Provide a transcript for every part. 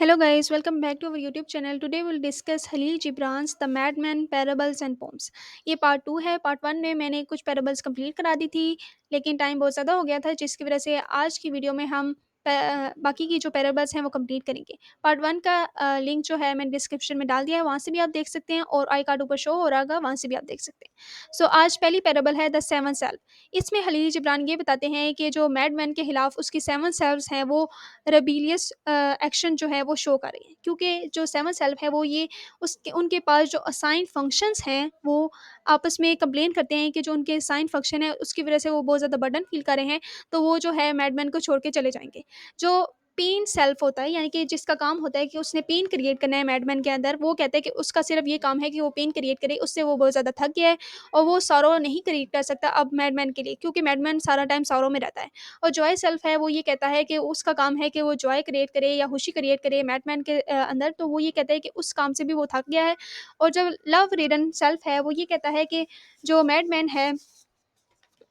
Hello guys, welcome back to our YouTube channel. Today we'll discuss Halil Gibran's The Madman Parables and Poems. ये part 2 है। Part 1 में मैंने कुछ parables complete करा दी थी, लेकिन टाइम बहुत ज़्यादा हो गया था, जिसकी वजह से आज की वीडियो में हम बाकी की जो पैराबल्स हैं वो कंप्लीट करेंगे। पार्ट 1 का लिंक जो है मैंने डिस्क्रिप्शन में डाल दिया है, वहाँ से भी आप देख सकते हैं, और आई कार्ड ऊपर शो हो रहा होगा, वहाँ से भी आप देख सकते हैं। सो आज पहली पैराबल है द सेवन सेल्फ। इसमें हलील जिब्रान ये बताते हैं कि जो मैडमैन के खिलाफ उसकी सेवन सेल्व्स हैं वो रेबिलियस एक्शन जो है वो शो कर रही है, क्योंकि जो सेवन सेल्फ है वो ये उसके उनके पास जो असाइन फंक्शंस हैं वो आपस में कंप्लेन करते हैं कि जो उनके असाइन फंक्शन है उसकी वजह से वो बहुत ज़्यादा बर्डन फील कर रहे हैं, तो वो जो है मैडमैन को छोड़ के चले जाएंगे। जो पेन सेल्फ होता है, यानी कि जिसका काम होता है कि उसने पेन क्रिएट करना है मैडमैन के अंदर, वो कहता है कि उसका सिर्फ ये काम है कि वो पेन क्रिएट करे, उससे वो बहुत ज़्यादा थक गया है और वो सौरो नहीं क्रिएट कर सकता अब मैडमैन के लिए, क्योंकि मैडमैन सारा टाइम सौरो में रहता है। और जॉय सेल्फ है वो ये कहता है कि उसका काम है कि वो जॉय क्रिएट करे या खुशी क्रिएट करे मैडमैन के अंदर, तो वो ये कहता है कि उस काम से भी वो थक गया है। और जब लव रिडन सेल्फ है वो ये कहता है कि जो मैडमैन है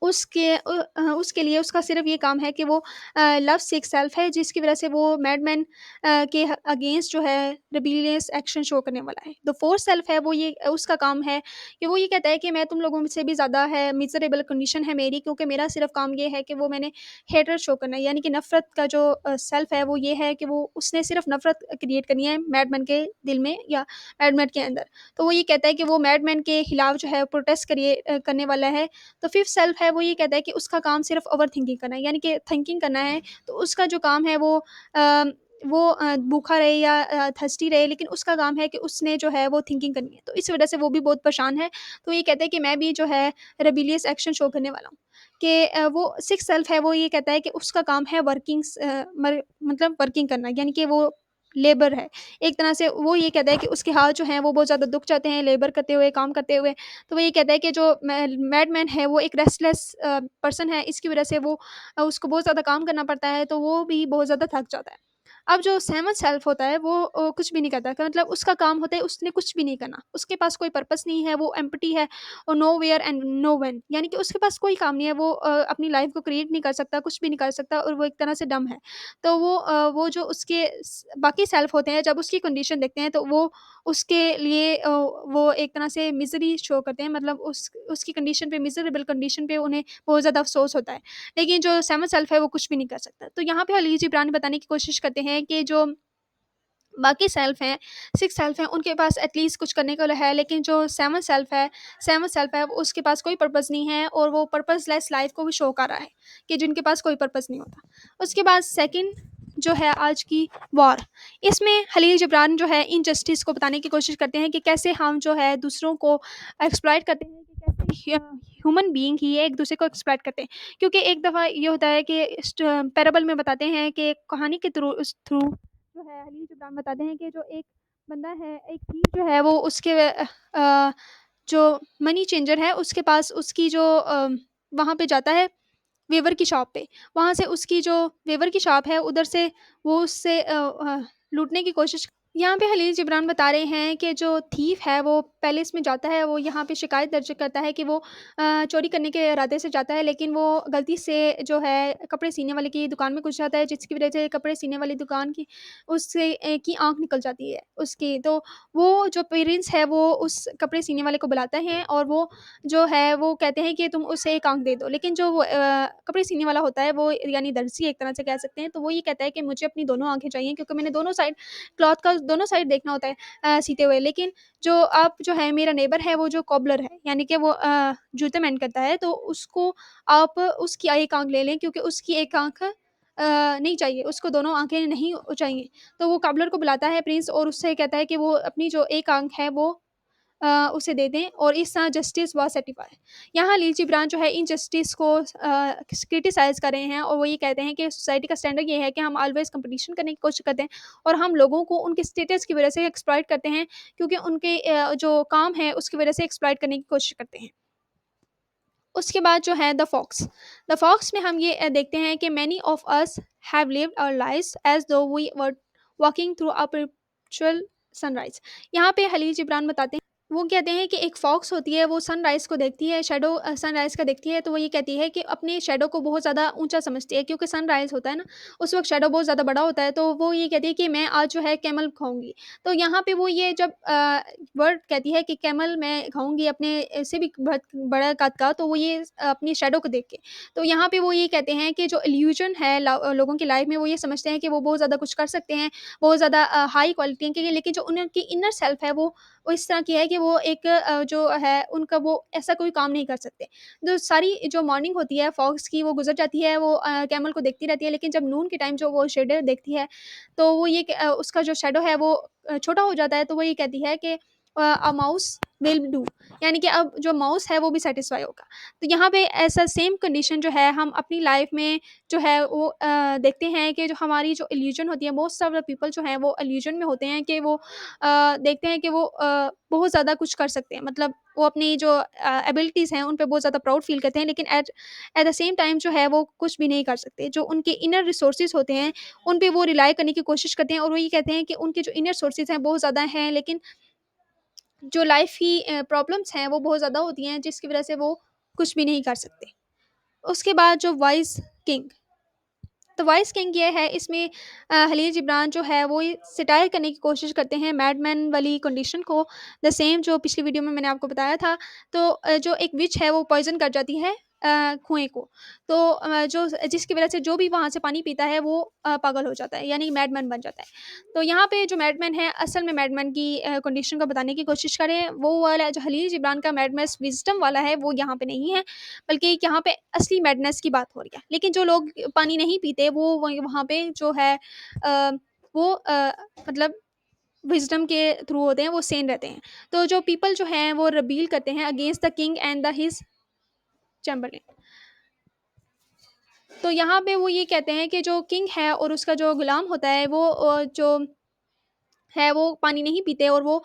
उसके लिए उसका सिर्फ ये काम है कि वो लव सिक सेल्फ है, जिसकी वजह से वो मैडमैन के अगेंस्ट जो है रिबेलियस एक्शन शो करने वाला है। द फोर्थ सेल्फ है वो ये उसका काम है कि वो ये कहता है कि मैं तुम लोगों से भी ज़्यादा है मिजरेबल कंडीशन है मेरी, क्योंकि मेरा सिर्फ काम ये है कि वो मैंने हेटर शो करना है, यानी कि नफरत का जो सेल्फ है वो ये है कि वो उसने सिर्फ नफरत क्रिएट करनी है मैडमैन के दिल में या मैडमैन के अंदर। तो वो ये कहता है कि वो मैडमैन के खिलाफ जो है प्रोटेस्ट करने वाला है। तो फिफ्थ सेल्फ है वो ये कहता है कि उसका काम सिर्फ ओवर थिंकिंग करना है, यानी कि थिंकिंग करना है। तो उसका जो काम है वो भूखा रहे या थर्स्टी रहे, लेकिन उसका काम है कि उसने जो है वो थिंकिंग करनी है, तो इस वजह से वो भी बहुत परेशान है। तो ये कहता है कि मैं भी जो है रेबिलियस एक्शन शो करने वाला हूँ। कि वो सिक्स सेल्फ है वो ये कहता है कि उसका काम है मतलब वर्किंग करना, यानी कि वो लेबर है एक तरह से। वो ये कहता है कि उसके हाथ जो हैं वो बहुत ज़्यादा दुख जाते हैं लेबर करते हुए, काम करते हुए। तो वो ये कहता है कि जो मैडमैन है वो एक रेस्टलेस पर्सन है, इसकी वजह से वो उसको बहुत ज़्यादा काम करना पड़ता है, तो वो भी बहुत ज़्यादा थक जाता है। अब जो सेवंथ सेल्फ होता है वो कुछ भी नहीं करता, का मतलब उसका काम होता है उसने कुछ भी नहीं करना, उसके पास कोई पर्पस नहीं है, वो एम्प्टी है और nowhere and no when, यानी कि उसके पास कोई काम नहीं है, वो अपनी लाइफ को क्रिएट नहीं कर सकता, कुछ भी नहीं कर सकता, और वो एक तरह से डम है। तो वो जो उसके बाकी सेल्फ होते हैं जब उसकी कंडीशन देखते हैं तो वो उसके लिए वो एक तरह से मिजरी शो करते हैं, मतलब उसकी कंडीशन पे, मिजरेबल कंडीशन पे उन्हें बहुत ज़्यादा अफसोस होता है। लेकिन जो सेवन सेल्फ है वो कुछ भी नहीं कर सकता। तो यहाँ पे हलीज जिब्रानी बताने की कोशिश करते हैं कि जो बाकी सेल्फ हैं, सिक्स सेल्फ हैं, उनके पास एटलीस्ट कुछ करने को है, लेकिन जो सेवन सेल्फ है वो उसके पास कोई पर्पस नहीं है, और वो पर्पसलेस लाइफ को भी शो कर रहा है कि जिनके पास कोई पर्पस नहीं होता। उसके बाद सेकंड जो है आज की वॉर। इसमें हलील जिब्रान जो है इनजस्टिस को बताने की कोशिश करते हैं कि कैसे हम जो है दूसरों को एक्सप्लॉइट करते हैं, कि कैसे ह्यूमन बीइंग ही एक दूसरे को एक्सप्लॉइट करते हैं। क्योंकि एक दफ़ा ये होता है कि पैराबल में बताते हैं कि कहानी के थ्रू जो है हलील जिब्रान बताते हैं कि जो एक बंदा है, एक थीव जो है वो उसके जो मनी चेंजर है उसके पास उसकी जो वहाँ पे जाता है वेवर की शॉप पे। वहाँ से उसकी जो वेवर की शॉप है उधर से वो उससे लूटने की कोशिश। यहाँ पे हलील जिब्रान बता रहे हैं कि जो थीफ है वो पैलेस में जाता है, वो यहाँ पे शिकायत दर्ज करता है कि वो चोरी करने के इरादे से जाता है, लेकिन वो गलती से जो है कपड़े सीने वाले की दुकान में घुस जाता है, जिसकी वजह से कपड़े सीने वाली दुकान की उससे की आँख निकल जाती है उसकी। तो वो जो पेरेंट्स है वो उस कपड़े सीने वाले को बुलाते हैं, और वो जो है वो कहते हैं कि तुम उसे एक आँख दे दो। लेकिन जो वो कपड़े सीने वाला होता है वो यानी दर्जी एक तरह से कह सकते हैं, तो वो ये कहता है कि मुझे अपनी दोनों आँखें चाहिए, क्योंकि मैंने दोनों साइड क्लॉथ का दोनों साइड देखना होता है सीते हुए। लेकिन जो आप जो है मेरा नेबर है वो जो कॉबलर है, यानी कि वो जूते मेंड करता है, तो उसको आप उसकी एक आँख ले लें, क्योंकि उसकी एक आँख नहीं चाहिए, उसको दोनों आँखें नहीं चाहिए। तो वो कॉबलर को बुलाता है प्रिंस, और उससे कहता है कि वो अपनी जो एक आँख है वो उसे दे दें, और इस तरह जस्टिस वॉज सर्टिफाइड। यहाँ लीची ब्रांच जो है इन जस्टिस को क्रिटिसाइज़ कर रहे हैं, और वो ये कहते हैं कि सोसाइटी का स्टैंडर्ड ये है कि हम ऑलवेज़ कंपटीशन करने की कोशिश करते हैं, और हम लोगों को उनके स्टेटस की वजह से एक्सप्लॉइट करते हैं, क्योंकि उनके जो काम है उसकी वजह से एक्सप्लॉइट करने की कोशिश करते हैं। उसके बाद जो है द फॉक्स में हम ये देखते हैं कि many of us have lived our lives as though we were walking through a perpetual sunrise. यहाँ पे हलील जिब्रान बताते हैं वो कहते हैं कि एक फॉक्स होती है, वो सनराइज़ को देखती है, शैडो सनराइज़ का देखती है, तो वो ये कहती है कि अपने शैडो को बहुत ज़्यादा ऊँचा समझती है, क्योंकि सनराइज़ होता है ना, उस वक़्त शैडो बहुत ज़्यादा बड़ा होता है, तो वो ये कहती है कि मैं आज जो है कैमल खाऊँगी। तो यहाँ पे वो ये जब वर्ड कहती है कि कैमल मैं खाऊँगी अपने से भी बहुत बड़ा कद का, तो वो ये अपनी शैडो को देख के। तो यहाँ पे वो ये कहते हैं कि जो इल्यूज़न है लोगों की लाइफ़ में, वो ये समझते हैं कि वो बहुत ज़्यादा कुछ कर सकते हैं, बहुत ज़्यादा हाई क्वालिटी के, लेकिन जो उनकी इनर सेल्फ है, वो इस तरह की है कि वो एक जो है उनका वो ऐसा कोई काम नहीं कर सकते। जो सारी जो मॉर्निंग होती है फॉग्स की, वो गुज़र जाती है, वो कैमल को देखती रहती है, लेकिन जब नून के टाइम जो वो शैडो देखती है, तो वो ये उसका जो शैडो है वो छोटा हो जाता है, तो वो ये कहती है कि अ माउस विल डू, यानी कि अब जो माउस है वो भी सैटिस्फाई होगा। तो यहाँ पे ऐसा सेम कंडीशन जो है हम अपनी लाइफ़ में जो है वो देखते हैं कि जो हमारी जो इल्यूज़न होती है, मोस्ट ऑफ द पीपल जो हैं वो इल्यूज़न में होते हैं कि वो देखते हैं कि वो बहुत ज़्यादा कुछ कर सकते हैं। मतलब वो अपनी जो एबिलिटीज़ हैं, उन पे बहुत ज़्यादा प्राउड फ़ील करते हैं, लेकिन at at the same time जो है, वो कुछ भी नहीं कर सकते। जो उनके इनर रिसोर्सेज़ होते हैं, उन पे वो रिलाय करने की कोशिश करते हैं, और वो ये कहते हैं कि उनके जो इनर सोर्सेज़ हैं, बहुत ज़्यादा हैं, लेकिन जो लाइफ़ की प्रॉब्लम्स हैं, वो बहुत ज़्यादा होती हैं, जिसकी वज़ह से वो कुछ भी नहीं कर सकते। उसके बाद जो वाइज़ किंग, तो वॉइस किंग ये है, इसमें खलील जिब्रान जो है वो ये सटायर करने की कोशिश करते हैं मैडमैन वाली कंडीशन को, द सेम जो पिछली वीडियो में मैंने आपको बताया था। तो जो एक विच है वो पॉइज़न कर जाती है कुएँ को। तो जो जिसकी वज़ह से जो भी वहाँ से पानी पीता है वो पागल हो जाता है, यानी मैडमैन बन जाता है। तो यहाँ पे जो मैडमैन है, असल में मैडमैन की कंडीशन को बताने की कोशिश करें, वो वाला जो खलील जिब्रान का मैडनेस विज़डम वाला है, वो यहाँ पे नहीं है। बल्कि यहाँ पे असली मैडनेस की बात हो रही है। लेकिन जो लोग पानी नहीं पीते, वो वहाँ पे जो है अ, वो मतलब विज़डम के थ्रू होते हैं, वो सेन रहते हैं। तो जो पीपल जो हैं वो रिबेल करते हैं against the king and the his Chamberlain. तो यहाँ पे वो ये कहते हैं कि जो किंग है और उसका जो गुलाम होता है, वो जो है वो पानी नहीं पीते, और वो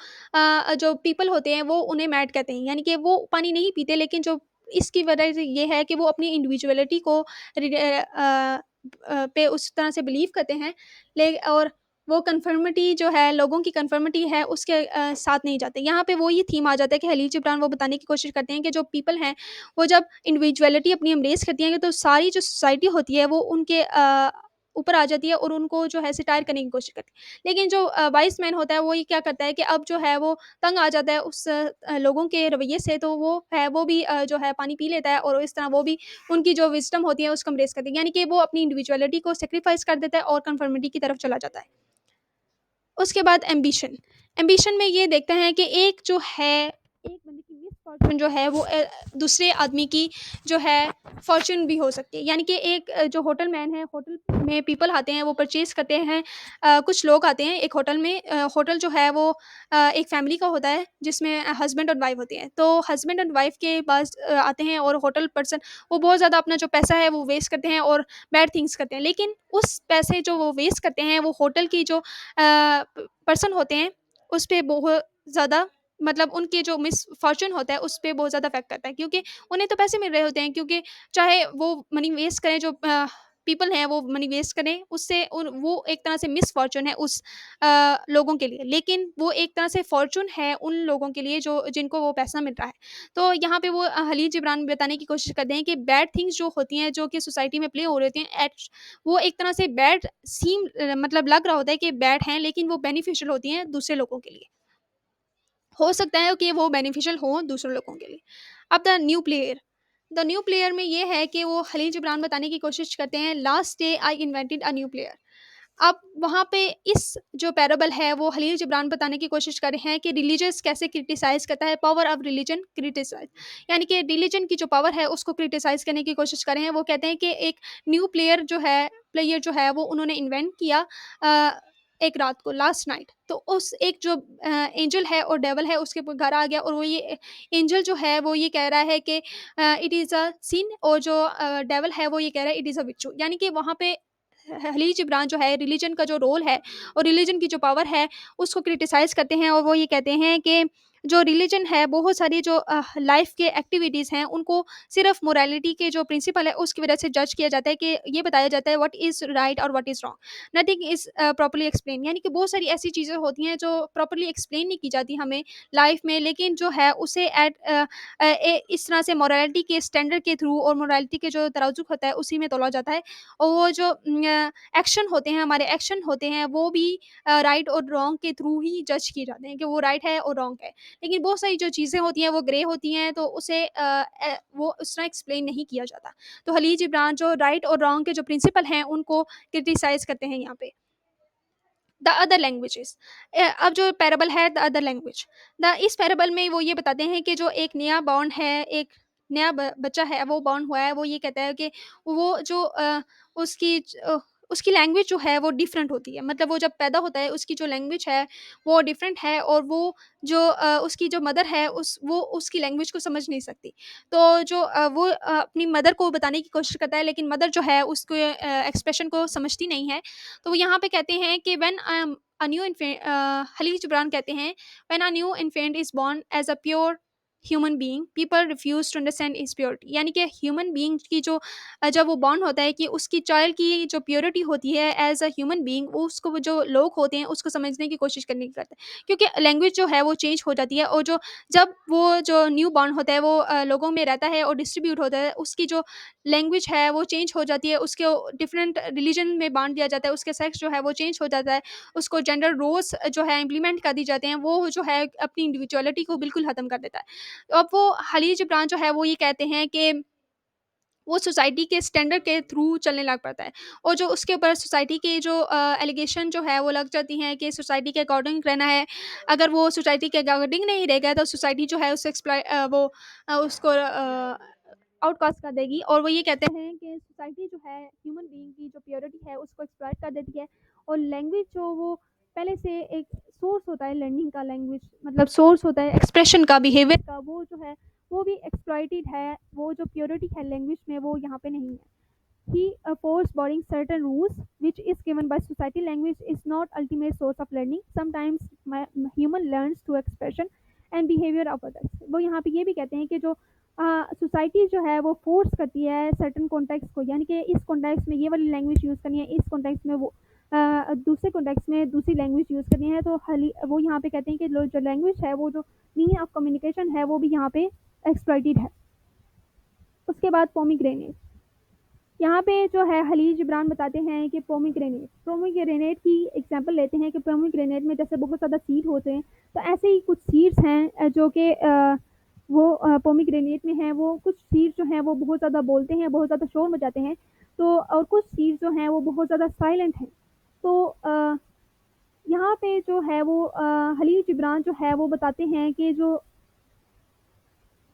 जो पीपल होते हैं वो उन्हें मैड कहते हैं। यानी कि वो पानी नहीं पीते, लेकिन जो इसकी वजह से ये है कि वो अपनी इंडिविजुअलिटी को पे उस तरह से बिलीव करते हैं, ले और वो कन्फर्मिटी जो है, लोगों की कन्फर्मिटी है, उसके साथ नहीं जाते। यहाँ पे वो ये थीम आ जाता है कि खलील जिब्रान वो बताने की कोशिश करते हैं कि जो पीपल हैं, वो जब इंडिविजुअलिटी अपनी एम्ब्रेस करती हैं, तो सारी जो सोसाइटी होती है वो उनके ऊपर आ जाती है, और उनको जो है सिटायर करने की कोशिश करती है। लेकिन जो वाइज़ मैन होता है, वो ये क्या करता है कि अब जो है वो तंग आ जाता है उस लोगों के रवैये से, तो वो है वो भी जो है पानी पी लेता है, और इस तरह वो भी उनकी जो विज़डम होती है उसको एम्ब्रेस करती है। यानी कि वो अपनी इंडिविजुअलिटी को सैक्रिफाइस कर देता है और कन्फर्मिटी की तरफ चला जाता है। उसके बाद एम्बिशन। एम्बिशन में ये देखते हैं कि एक जो है, एक बंदे की मिसफॉर्च्यून जो है वो दूसरे आदमी की जो है फॉर्च्यून भी हो सकती है। यानी कि एक जो होटल मैन है, होटल में पीपल आते हैं, वो परचेज़ करते हैं। कुछ लोग आते हैं एक होटल में, होटल जो है वो एक फैमिली का होता है, जिसमें हस्बैंड और वाइफ़ होते हैं। तो हस्बैंड एंड वाइफ़ के पास आते हैं, और होटल पर्सन वो बहुत ज़्यादा अपना जो पैसा है वो वेस्ट करते हैं, और बैड थिंग्स करते हैं। लेकिन उस पैसे जो वो वेस्ट करते हैं, वो होटल की जो पर्सन होते हैं, उस पे बहुत ज़्यादा, मतलब उनके जो मिसफॉर्च्यून होता है, उस पे बहुत ज़्यादा इफ़ेक्ट करता है, क्योंकि उन्हें तो पैसे मिल रहे होते हैं, क्योंकि चाहे वो मनी वेस्ट करें, जो पीपल हैं वो मनी वेस्ट करें, उससे उन वो एक तरह से मिसफॉर्च्यून है उस लोगों के लिए। लेकिन वो एक तरह से फॉर्च्यून है उन लोगों के लिए जो जिनको वो पैसा मिल रहा है। तो यहाँ पे वो खलील जिब्रान बताने की कोशिश करते हैं कि बैड थिंग्स जो होती हैं, जो कि सोसाइटी में प्ले हो रही होती हैं, वो एक तरह से बैड मतलब लग रहा होता है कि बैड हैं, लेकिन वो बेनिफिशियल होती हैं दूसरे लोगों के लिए। हो सकता है कि वो बेनिफिशियल हों दूसरे लोगों के लिए। अब द न्यू प्लेयर में ये है कि वो खलील जिब्रान बताने की कोशिश करते हैं, last day I invented a new player. अब वहाँ पे इस जो पैराबल है, वो खलील जिब्रान बताने की कोशिश कर रहे हैं कि रिलीजियस कैसे क्रिटिसाइज़ करता है, पावर ऑफ रिलीजन क्रिटिसाइज़। यानी कि रिलीजन की जो पावर है उसको क्रिटिसाइज़ करने की कोशिश कर रहे हैं। वो कहते हैं कि एक न्यू प्लेयर जो है वो उन्होंने इन्वेंट किया अ, एक रात को, लास्ट नाइट। तो उस एक जो एंजल है और डेविल है, उसके घर आ गया, और वो ये एंजल जो है वो ये कह रहा है कि इट इज़ अ सिन, और जो डेविल है वो ये कह रहा है इट इज़ अ विर्च्यू। यानी कि वहाँ पे खलील जिब्रान जो है रिलीजन का जो रोल है और रिलीजन की जो पावर है उसको क्रिटिसाइज़ करते हैं, और वो ये कहते हैं कि जो रिलीजन है, बहुत सारी जो लाइफ के एक्टिविटीज़ हैं, उनको सिर्फ मोरालिटी के जो प्रिंसिपल है, उसकी वजह से जज किया जाता है कि ये बताया जाता है व्हाट इज़ राइट और what is wrong. Nothing is properly explain, यानी कि बहुत सारी ऐसी चीज़ें होती हैं जो प्रॉपर्ली एक्सप्लेन नहीं की जाती हमें लाइफ में, लेकिन जो है उसे इस तरह से मोरालिटी के स्टैंडर्ड के थ्रू और मोरालिटी के जो तराजू होता है, उसी में तोला जाता है। और वो जो एक्शन होते हैं, हमारे एक्शन होते हैं, वो भी राइट और रॉन्ग के थ्रू ही जज किए जाते हैं कि वो राइट है और रॉन्ग है। लेकिन बहुत सारी जो चीज़ें होती हैं वो ग्रे होती हैं, तो उसे वो उस तरह एक्सप्लेन नहीं किया जाता। तो खलीज इमरान जो राइट और रॉन्ग के जो प्रिंसिपल हैं उनको क्रिटिसाइज़ करते हैं यहाँ पे। द अदर लैंग्वेजेस, अब जो पैराबल है द अदर लैंग्वेज, द इस पैराबल में वो ये बताते हैं कि जो एक नया बॉन्ड है, एक नया बच्चा है, वो बॉर्न हुआ है, वो ये कहता है कि वो जो उसकी उसकी लैंग्वेज जो है वो डिफरेंट होती है, मतलब वो जब पैदा होता है उसकी जो लैंग्वेज है वो डिफरेंट है, और वो जो उसकी जो मदर है वो उसकी लैंग्वेज को समझ नहीं सकती। तो जो वो अपनी मदर को बताने की कोशिश करता है, लेकिन मदर जो है उसको एक्सप्रेशन को समझती नहीं है। तो वो यहाँ पे कहते हैं कि when a new infant, Khalil Gibran कहते हैं, when a new infant is born as a pure human being, people refuse to understand is purity, यानी कि ह्यूमन बीइंग की जो जब वो बॉर्न होता है कि उसकी चाइल्ड की जो प्योरिटी होती है एज अ ह्यूमन बीइंग, वो उसको वो जो लोग होते हैं उसको समझने की कोशिश करने की करते हैं, क्योंकि लैंग्वेज जो है वो चेंज हो जाती है, और जो जब वो जो न्यू बॉर्न होता है वो लोगों में रहता है और डिस्ट्रीब्यूट होता है, उसकी जो लैंग्वेज है वो चेंज हो जाती है, उसको डिफरेंट रिलीजन में बाँट दिया जाता है, उसके सेक्स जो है वो चेंज हो जाता है, उसको जेंडर रोल्स जो है इम्प्लीमेंट कर दी जाते हैं, वो जो है अपनी इंडिविजुअलिटी को बिल्कुल ख़त्म कर देता है। तो अब वो खलील जिब्रान जो है वो ये कहते हैं कि वो सोसाइटी के स्टैंडर्ड के थ्रू चलने लग पड़ता है, और जो उसके ऊपर सोसाइटी के जो एलिगेशन जो है वो लग जाती हैं कि सोसाइटी के अकॉर्डिंग रहना है। अगर वो सोसाइटी के अकॉर्डिंग नहीं रहेगा तो सोसाइटी जो है उससे उसको आउटकास्ट कर देगी, और वो ये कहते हैं कि सोसाइटी जो है ह्यूमन बीइंग की जो प्योरिटी है उसको एक्सप्लॉइट कर देती है, और लैंग्वेज जो वो पहले से एक सोर्स होता है लर्निंग का, लैंग्वेज मतलब सोर्स होता है एक्सप्रेशन का, बिहेवियर का, वो जो है वो भी एक्सप्लॉइटेड है, वो जो प्योरिटी है लैंग्वेज में वो यहाँ पे नहीं है। He force boarding certain rules which is given by society. Language is not ultimate source of learning. Sometimes human learns through expression and behavior of others. वो यहाँ पे ये भी कहते हैं कि जो सोसाइटी जो है वो फोर्स करती है सर्टन कॉन्टेक्स्ट को, यानी कि इस कॉन्टेक्स्ट में ये वाली लैंग्वेज यूज़ करनी है, इस कॉन्टेक्स्ट में वो दूसरे कॉन्टेक्स्ट में दूसरी लैंग्वेज यूज़ करनी है, तो वो यहाँ पे कहते हैं कि जो लैंग्वेज है वो जो मीनिंग ऑफ कम्युनिकेशन है वो भी यहाँ पे एक्सप्लॉइटेड है। उसके बाद पोमीग्रेनेट, यहाँ पे जो है खलील जिब्रान बताते हैं कि पोमीग्रेनेट की एग्जांपल लेते हैं कि पोमीग्रेनेट में जैसे बहुत ज़्यादा सीड होते हैं, तो ऐसे ही कुछ सीड्स हैं जो कि वो पोमीग्रेनेट में हैं, वो कुछ सीड्स जो हैं वो बहुत ज़्यादा बोलते हैं, बहुत ज़्यादा शोर मचाते हैं, तो और कुछ सीड्स जो हैं वो बहुत ज़्यादा साइलेंट हैं। तो यहाँ पे जो है वो खलील जिब्रान जो है वो बताते हैं कि जो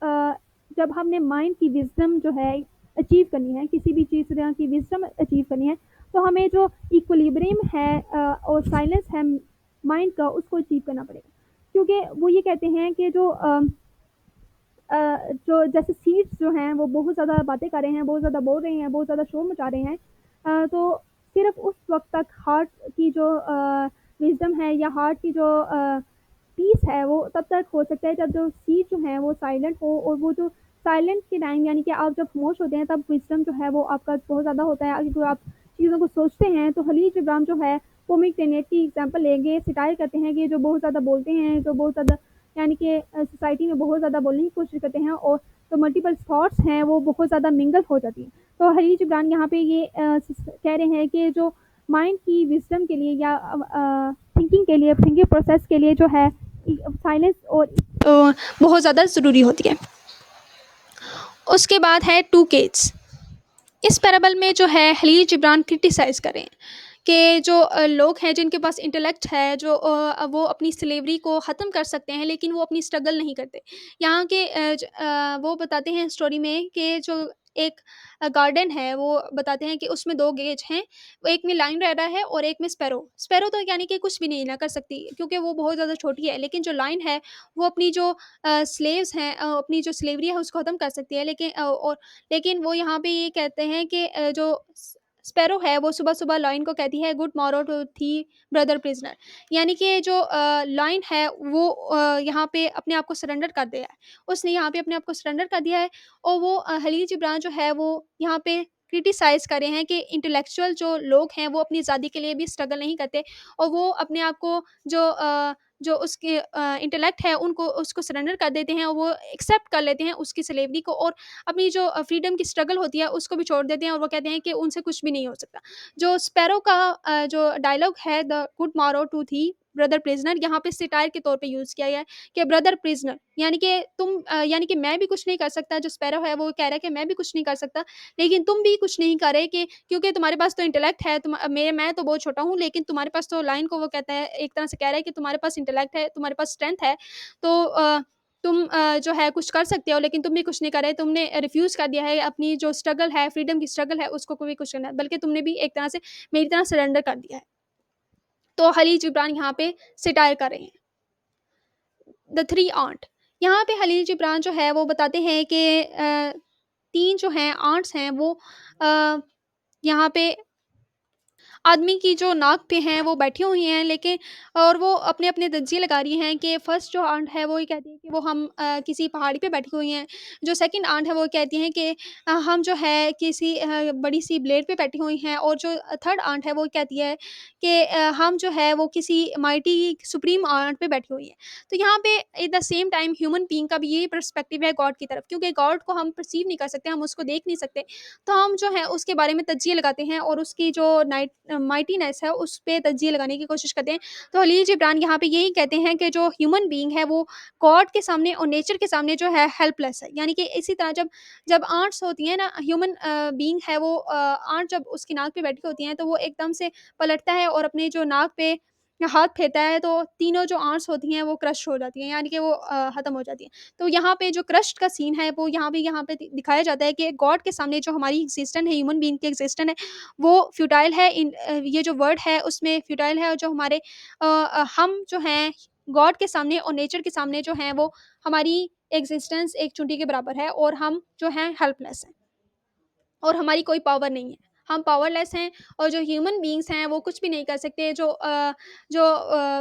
अ, जब हमने माइंड की विज़डम जो है अचीव करनी है, किसी भी चीज़ तरह की विज़डम अचीव करनी है, तो हमें जो इक्विलिब्रियम है और साइलेंस है माइंड का, उसको अचीव करना पड़ेगा। क्योंकि वो ये कहते हैं कि जो जैसे सीड्स जो हैं वो बहुत ज़्यादा बातें कर रहे हैं, बहुत ज़्यादा बोल रहे हैं, बहुत ज़्यादा शोर मचा रहे हैं, तो सिर्फ़ उस वक़्त तक हार्ट की जो विज़डम है या हार्ट की जो पीस है वो तब तक हो सकता है जब जो सीड जो है वो साइलेंट हो, और वो जो साइलेंट के टाइम यानी कि आप जब खामोश होते हैं तब विज़डम जो है वो आपका बहुत ज़्यादा होता है, अगर आप चीज़ों को सोचते हैं। तो खलील जिब्रान जो है पोमीग्रेनेट की एग्जांपल लेंगे, सिटाई करते हैं कि जो बहुत ज़्यादा बोलते हैं, जो बहुत ज़्यादा यानी कि सोसाइटी में बहुत ज़्यादा बोलने की कोशिश करते हैं, और जो मल्टीपल थॉट्स हैं वो बहुत ज़्यादा मिंगल हो जाती हैं। तो खलील जिब्रान यहाँ पे ये कह रहे हैं कि जो माइंड की विज़डम के लिए या थिंकिंग के लिए, थिंकिंग प्रोसेस के लिए जो है साइलेंस और बहुत ज़्यादा ज़रूरी होती है। उसके बाद है टू किड्स। इस पैराबल में जो है खलील जिब्रान क्रिटिसाइज़ करें कि जो लोग हैं जिनके पास इंटेलेक्ट है, जो वो अपनी स्लेवरी को ख़त्म कर सकते हैं, लेकिन वो अपनी स्ट्रगल नहीं करते। यहाँ के वो बताते हैं स्टोरी में कि जो एक गार्डन है, वो बताते हैं कि उसमें 2 गेज हैं, वो एक में लायन रह रहा है और एक में स्पैरो। स्पैरो तो यानी कि कुछ भी नहीं ना कर सकती क्योंकि वो बहुत ज़्यादा छोटी है, लेकिन जो लायन है वो अपनी जो स्लेव्स हैं, अपनी जो स्लेवरी है उसको ख़त्म कर सकती है, लेकिन वो यहाँ पे ये कहते हैं कि जो स्पैरो है वो सुबह-सुबह लॉयन को कहती है गुड मॉर्रोव टू थी ब्रदर प्रिज़नर, यानी कि जो लॉयन है वो यहाँ पे अपने आप को सरेंडर कर दिया है। उसने यहाँ पे अपने आप को सरेंडर कर दिया है और वो खलील जिब्रान जो है वो यहाँ पे क्रिटिसाइज़ कर रहे हैं कि इंटेलेक्चुअल जो लोग हैं वो अपनी आज़ादी के लिए भी स्ट्रगल नहीं करते और वो अपने आप को जो उसके इंटेलेक्ट है उनको उसको सरेंडर कर देते हैं और वो एक्सेप्ट कर लेते हैं उसकी स्लेवरी को और अपनी जो फ्रीडम की स्ट्रगल होती है उसको भी छोड़ देते हैं और वो कहते हैं कि उनसे कुछ भी नहीं हो सकता। जो स्पैरो का जो डायलॉग है द गुड मॉरो टू थी ब्रदर प्रिज़नर, यहाँ पे सटायर के तौर पे यूज़ किया गया है कि ब्रदर प्रिज़नर, यानी कि यानी कि मैं भी कुछ नहीं कर सकता। जो स्पैरो है वो कह रहा है कि मैं भी कुछ नहीं कर सकता, लेकिन तुम भी कुछ नहीं कर रहे कि क्योंकि तुम्हारे पास तो इंटेलेक्ट है, मैं तो बहुत छोटा हूँ, लेकिन तुम्हारे पास तो लाइन को वो कहता है एक तरह से कह रहा है कि तुम्हारे पास इंटेलेक्ट है, तुम्हारे पास स्ट्रेंथ है, तो तुम जो है कुछ कर सकते हो, लेकिन तुम भी कुछ नहीं कर रहे। तुमने रिफ्यूज़ कर दिया है अपनी जो स्ट्रगल है, फ्रीडम की स्ट्रगल है, उसको कोई कुछ करना है, बल्कि तुमने भी एक तरह से मेरी तरह सरेंडर कर दिया है। तो खलील जिब्रान यहाँ पे सटायर कर रहे हैं। द थ्री आंट, यहाँ पे खलील जिब्रान जो है वो बताते हैं कि 3 जो हैं आंट्स हैं वो अ, यहाँ पे आदमी की जो नाक पे हैं वो बैठी हुई हैं, लेकिन और वो अपने-अपने दज्जे लगा रही हैं कि फर्स्ट जो आंट है वो ये कहती है कि वो हम किसी पहाड़ी पे बैठी हुई हैं। जो सेकंड आंट है वो कहती हैं कि हम जो है किसी बड़ी-सी ब्लेड पे बैठी हुई हैं और जो थर्ड आंट है वो कहती है कि हम जो है वो किसी माइटी सुप्रीम आंट पे बैठी हुई हैं। तो यहाँ पे eight the same time human being का भी यही पर्सपेक्टिव है गॉड की तरफ, क्योंकि गॉड को हम परसीव नहीं कर सकते, हम उसको देख नहीं सकते। तो हम जो है उसके बारे में तज्जिए लगाते हैं और उसकी जो माइटीनेस है उस पे तज्जिए लगाने की कोशिश करते हैं। तो खलील जिब्रान यहाँ पे यही कहते हैं कि जो ह्यूमन बीइंग है वो गॉड के सामने और नेचर के सामने जो है हेल्पलेस है। यानी कि इसी तरह जब जब आंट्स होती हैं ना, ह्यूमन बीइंग है वो आंट जब उसकी नाक पे बैठी होती हैं तो वो एकदम से पलटता है और अपने जो नाक पे हाथ फेरता है, तो तीनों जो आंट्स होती हैं वो क्रश हो जाती हैं, यानी कि वो खत्म हो जाती हैं। तो यहाँ पे जो क्रस्ट का सीन है वो यहाँ पे दिखाया जाता है कि गॉड के सामने जो हमारी एक्जिस्टेंस है, ह्यूमन बीइंग की एक्जिस्टेंस है, वो फ्यूटाइल है। ये जो वर्ड है उसमें फ्यूटाइल है, और जो हमारे हम जो हैं गॉड के सामने और नेचर के सामने जो हैं वो हमारी एक्जिस्टेंस एक चुंटी के बराबर है और हम जो हैं हेल्पलेस हैं और हमारी कोई पावर नहीं है। हम पावरलेस हैं और जो ह्यूमन बीइंग्स हैं वो कुछ भी नहीं कर सकते।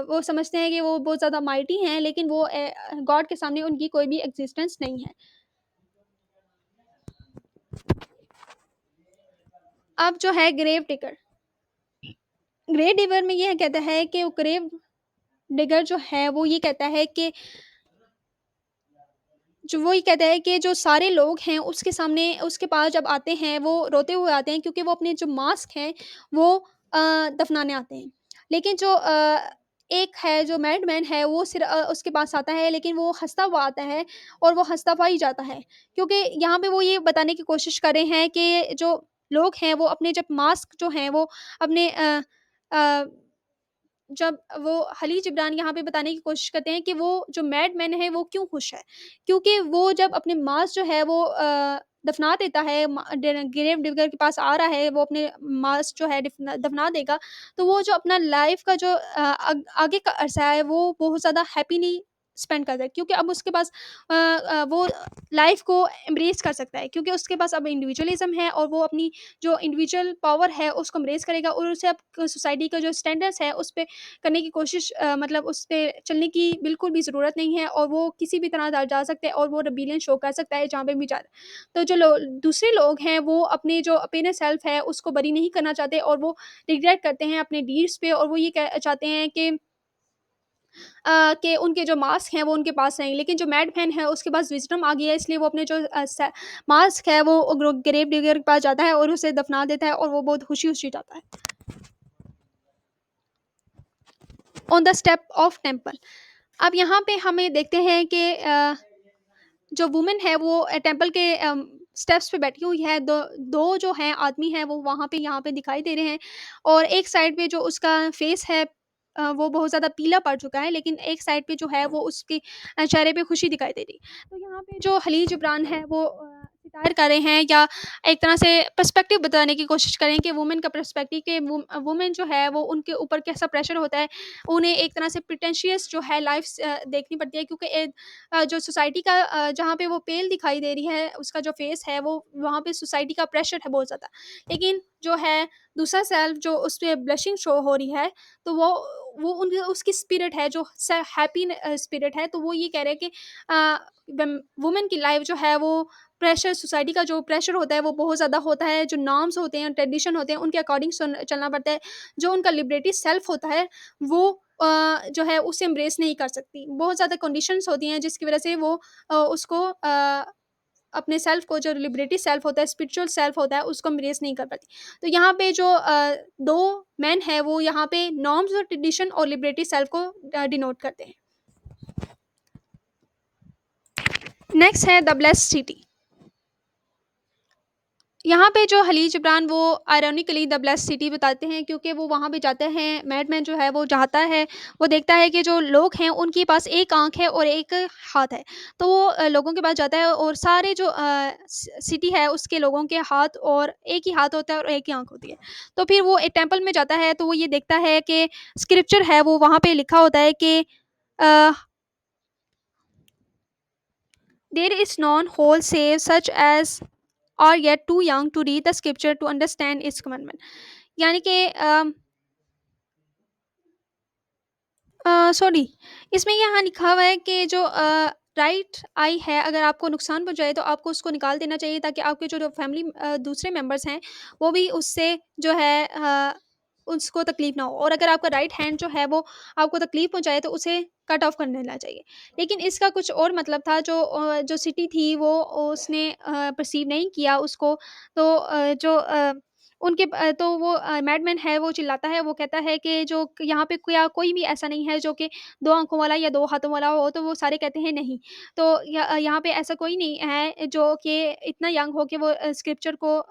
वो समझते हैं कि वो बहुत ज़्यादा माइटी हैं, लेकिन वो गॉड के सामने उनकी कोई भी एक्जिस्टेंस नहीं है। अब जो है ग्रेव डिगर, ग्रेव डिगर में ये कहता है कि वो ग्रेव डिगर जो है वो ये कहता है कि जो वो ये कहता है कि जो सारे लोग हैं उसके सामने उसके पास जब आते हैं वो रोते हुए आते हैं, क्योंकि वो अपने जो मास्क हैं वो दफनाने आते हैं। लेकिन जो एक है जो मैडमैन है वो उसके पास आता है, लेकिन वो हँसता हुआ आता है और वो हँसता हुआ ही जाता है। क्योंकि यहाँ पे वो ये बताने की कोशिश कर रहे हैं कि जो लोग हैं वो अपने जब मास्क जो हैं वो अपने अ जब वो खलील जिब्रान यहाँ पे बताने की कोशिश करते हैं कि वो जो मैडमैन है वो क्यों खुश है। क्योंकि वो जब अपने माँस जो है वो दफ़ना देता है, ग्रेव डिगर के पास आ रहा है, वो अपने माँस जो है दफ़ना देगा, तो वो जो अपना लाइफ़ का जो आगे का अरसा है वो बहुत ज़्यादा हैप्पीली स्पेंड करता है, क्योंकि अब उसके पास वो लाइफ़ को एम्ब्रेस कर सकता है, क्योंकि उसके पास अब इंडिविजुअलिज़्म है और वो अपनी जो इंडिविजुअल पावर है उसको एम्ब्रेस करेगा और उसे अब सोसाइटी का जो स्टैंडर्ड्स है उस पे करने की कोशिश मतलब उस पे चलने की बिल्कुल भी ज़रूरत नहीं है और वो किसी भी तरह जा सकते हैं और वो रेबेलियन शो कर सकता है जहाँ पे भी जा रहा है। तो जो दूसरे लोग हैं वो अपने जो अपने सेल्फ है उसको बरी नहीं करना चाहते और वो रिग्रेट करते हैं अपने डीड्स पे, और वो ये चाहते हैं कि उनके जो मास्क हैं वो उनके पास नहीं, लेकिन जो मैडमैन है उसके पास विज़डम आ गई है, इसलिए वो अपने जो मास्क है वो ग्रेव डिगर के पास जाता है और उसे दफना देता है और वो बहुत खुशी-खुशी जाता है। On the step of temple, अब यहाँ पे हमें देखते हैं कि जो वुमन है वो टेंपल के स्टेप्स पे बैठी हुई है। दो जो हैं आदमी हैं वो वहाँ पे यहाँ पे दिखाई दे रहे हैं, और एक साइड पे जो उसका फेस है वो बहुत ज़्यादा पीला पड़ चुका है, लेकिन एक साइड पे जो है वो उसके चेहरे पे खुशी दिखाई दे रही। तो यहाँ पे जो खलील जिब्रान है वो रिटायर कर रहे हैं या एक तरह से पर्सपेक्टिव बताने की कोशिश करें कि वुमेन का पर्सपेक्टिव कि वुमेन जो है वो उनके ऊपर कैसा प्रेशर होता है। उन्हें एक तरह से प्रिटेंशियस जो है लाइफ देखनी पड़ती है, क्योंकि जो सोसाइटी का जहाँ पे वो पेल दिखाई दे रही है, उसका जो फेस है वो वहाँ पे सोसाइटी का प्रेशर है बहुत ज़्यादा। लेकिन जो है दूसरा सेल्फ जो उस पे ब्लशिंग शो हो रही है, तो वो उनकी उसकी स्पिरिट है जो हैप्पी स्पिरिट है, तो वो ये कह रहे हैं कि वुमेन की लाइफ जो है वो प्रेशर सोसाइटी का जो प्रेशर होता है वो बहुत ज़्यादा होता है, जो नॉर्म्स होते हैं, ट्रेडिशन होते हैं, उनके अकॉर्डिंग चलना पड़ता है। जो उनका लिबरेटी सेल्फ होता है वो जो है उसे एम्ब्रेस नहीं कर सकती। बहुत ज़्यादा कंडीशंस होती हैं जिसकी वज़ह से वो उसको अपने सेल्फ को, जो लिबरेटी सेल्फ होता है, स्पिरिचुअल सेल्फ होता है, उसको एम्ब्रेस नहीं कर पाती। तो यहाँ पे जो 2 मेन हैं वो यहाँ पे नॉर्म्स और ट्रेडिशन और लिबरेटी सेल्फ को डिनोट करते हैं। नेक्स्ट है द ब्लेस्ड सिटी। यहाँ पे जो खलील जिब्रान वो आयरॉनिकली द ब्लेस्ड सिटी बताते हैं, क्योंकि वो वहाँ पे जाते हैं, मैडमैन जो है वो चाहता है, वो देखता है कि जो लोग हैं उनके पास एक आँख है और एक हाथ है। तो वो लोगों के पास जाता है और सारे जो सिटी है उसके लोगों के हाथ और एक ही हाथ होता है और एक ही आँख होती है। तो फिर वो एक टेंपल में जाता है, तो वो ये देखता है कि स्क्रिप्चर है वो वहाँ पे लिखा होता है कि uh, there is none whole save such as or yet too young to read the scripture to understand its commandment। यानी कि सॉरी, इसमें यहाँ लिखा हुआ है कि जो राइट आई है, अगर आपको नुकसान पहुँचाए तो आपको उसको निकाल देना चाहिए, ताकि आपके जो जो फैमिली दूसरे मेंबर्स हैं वो भी उससे जो है उसको तकलीफ ना हो, और अगर आपका राइट हैंड जो है वो आपको तकलीफ पहुँचाए तो उसे कट ऑफ कर देना चाहिए। लेकिन इसका कुछ और मतलब था, जो जो सिटी थी वो उसने परसीव नहीं किया उसको। तो तो वो मैडमैन है वो चिल्लाता है, वो कहता है कि जो यहाँ पे क्या कोई भी ऐसा नहीं है जो कि 2 आँखों वाला या 2 हाथों वाला हो, तो वो सारे कहते हैं नहीं। तो यहाँ पे ऐसा कोई नहीं है जो कि इतना यंग हो के वो स्क्रिप्चर को,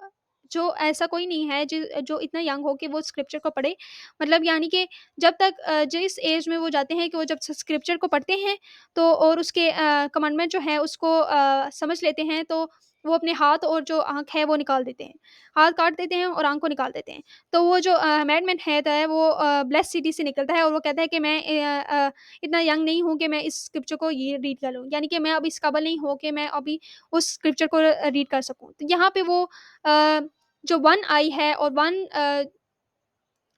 जो ऐसा कोई नहीं है जो इतना यंग हो के वो स्क्रिप्चर को पढ़े। मतलब यानी कि जब तक जिस एज में वो जाते हैं कि वो जब स्क्रिप्चर को पढ़ते हैं, तो और उसके कमांडमेंट जो है उसको समझ लेते हैं, तो वो अपने हाथ और जो आँख है वो निकाल देते हैं। हाथ काट देते हैं और आँख को निकाल देते हैं। तो वो जो मैडमैन है वो ब्लेस्ड सिटी से निकलता है और वो कहता है कि मैं इतना यंग नहीं हूँ कि मैं इस स्क्रिप्चर को ये रीड कर लूँ। यानी कि मैं अभी इस काबिल नहीं हूँ कि मैं अभी उस स्क्रिप्चर को रीड कर सकूँ। तो यहाँ पे वो जो वन आई है और वन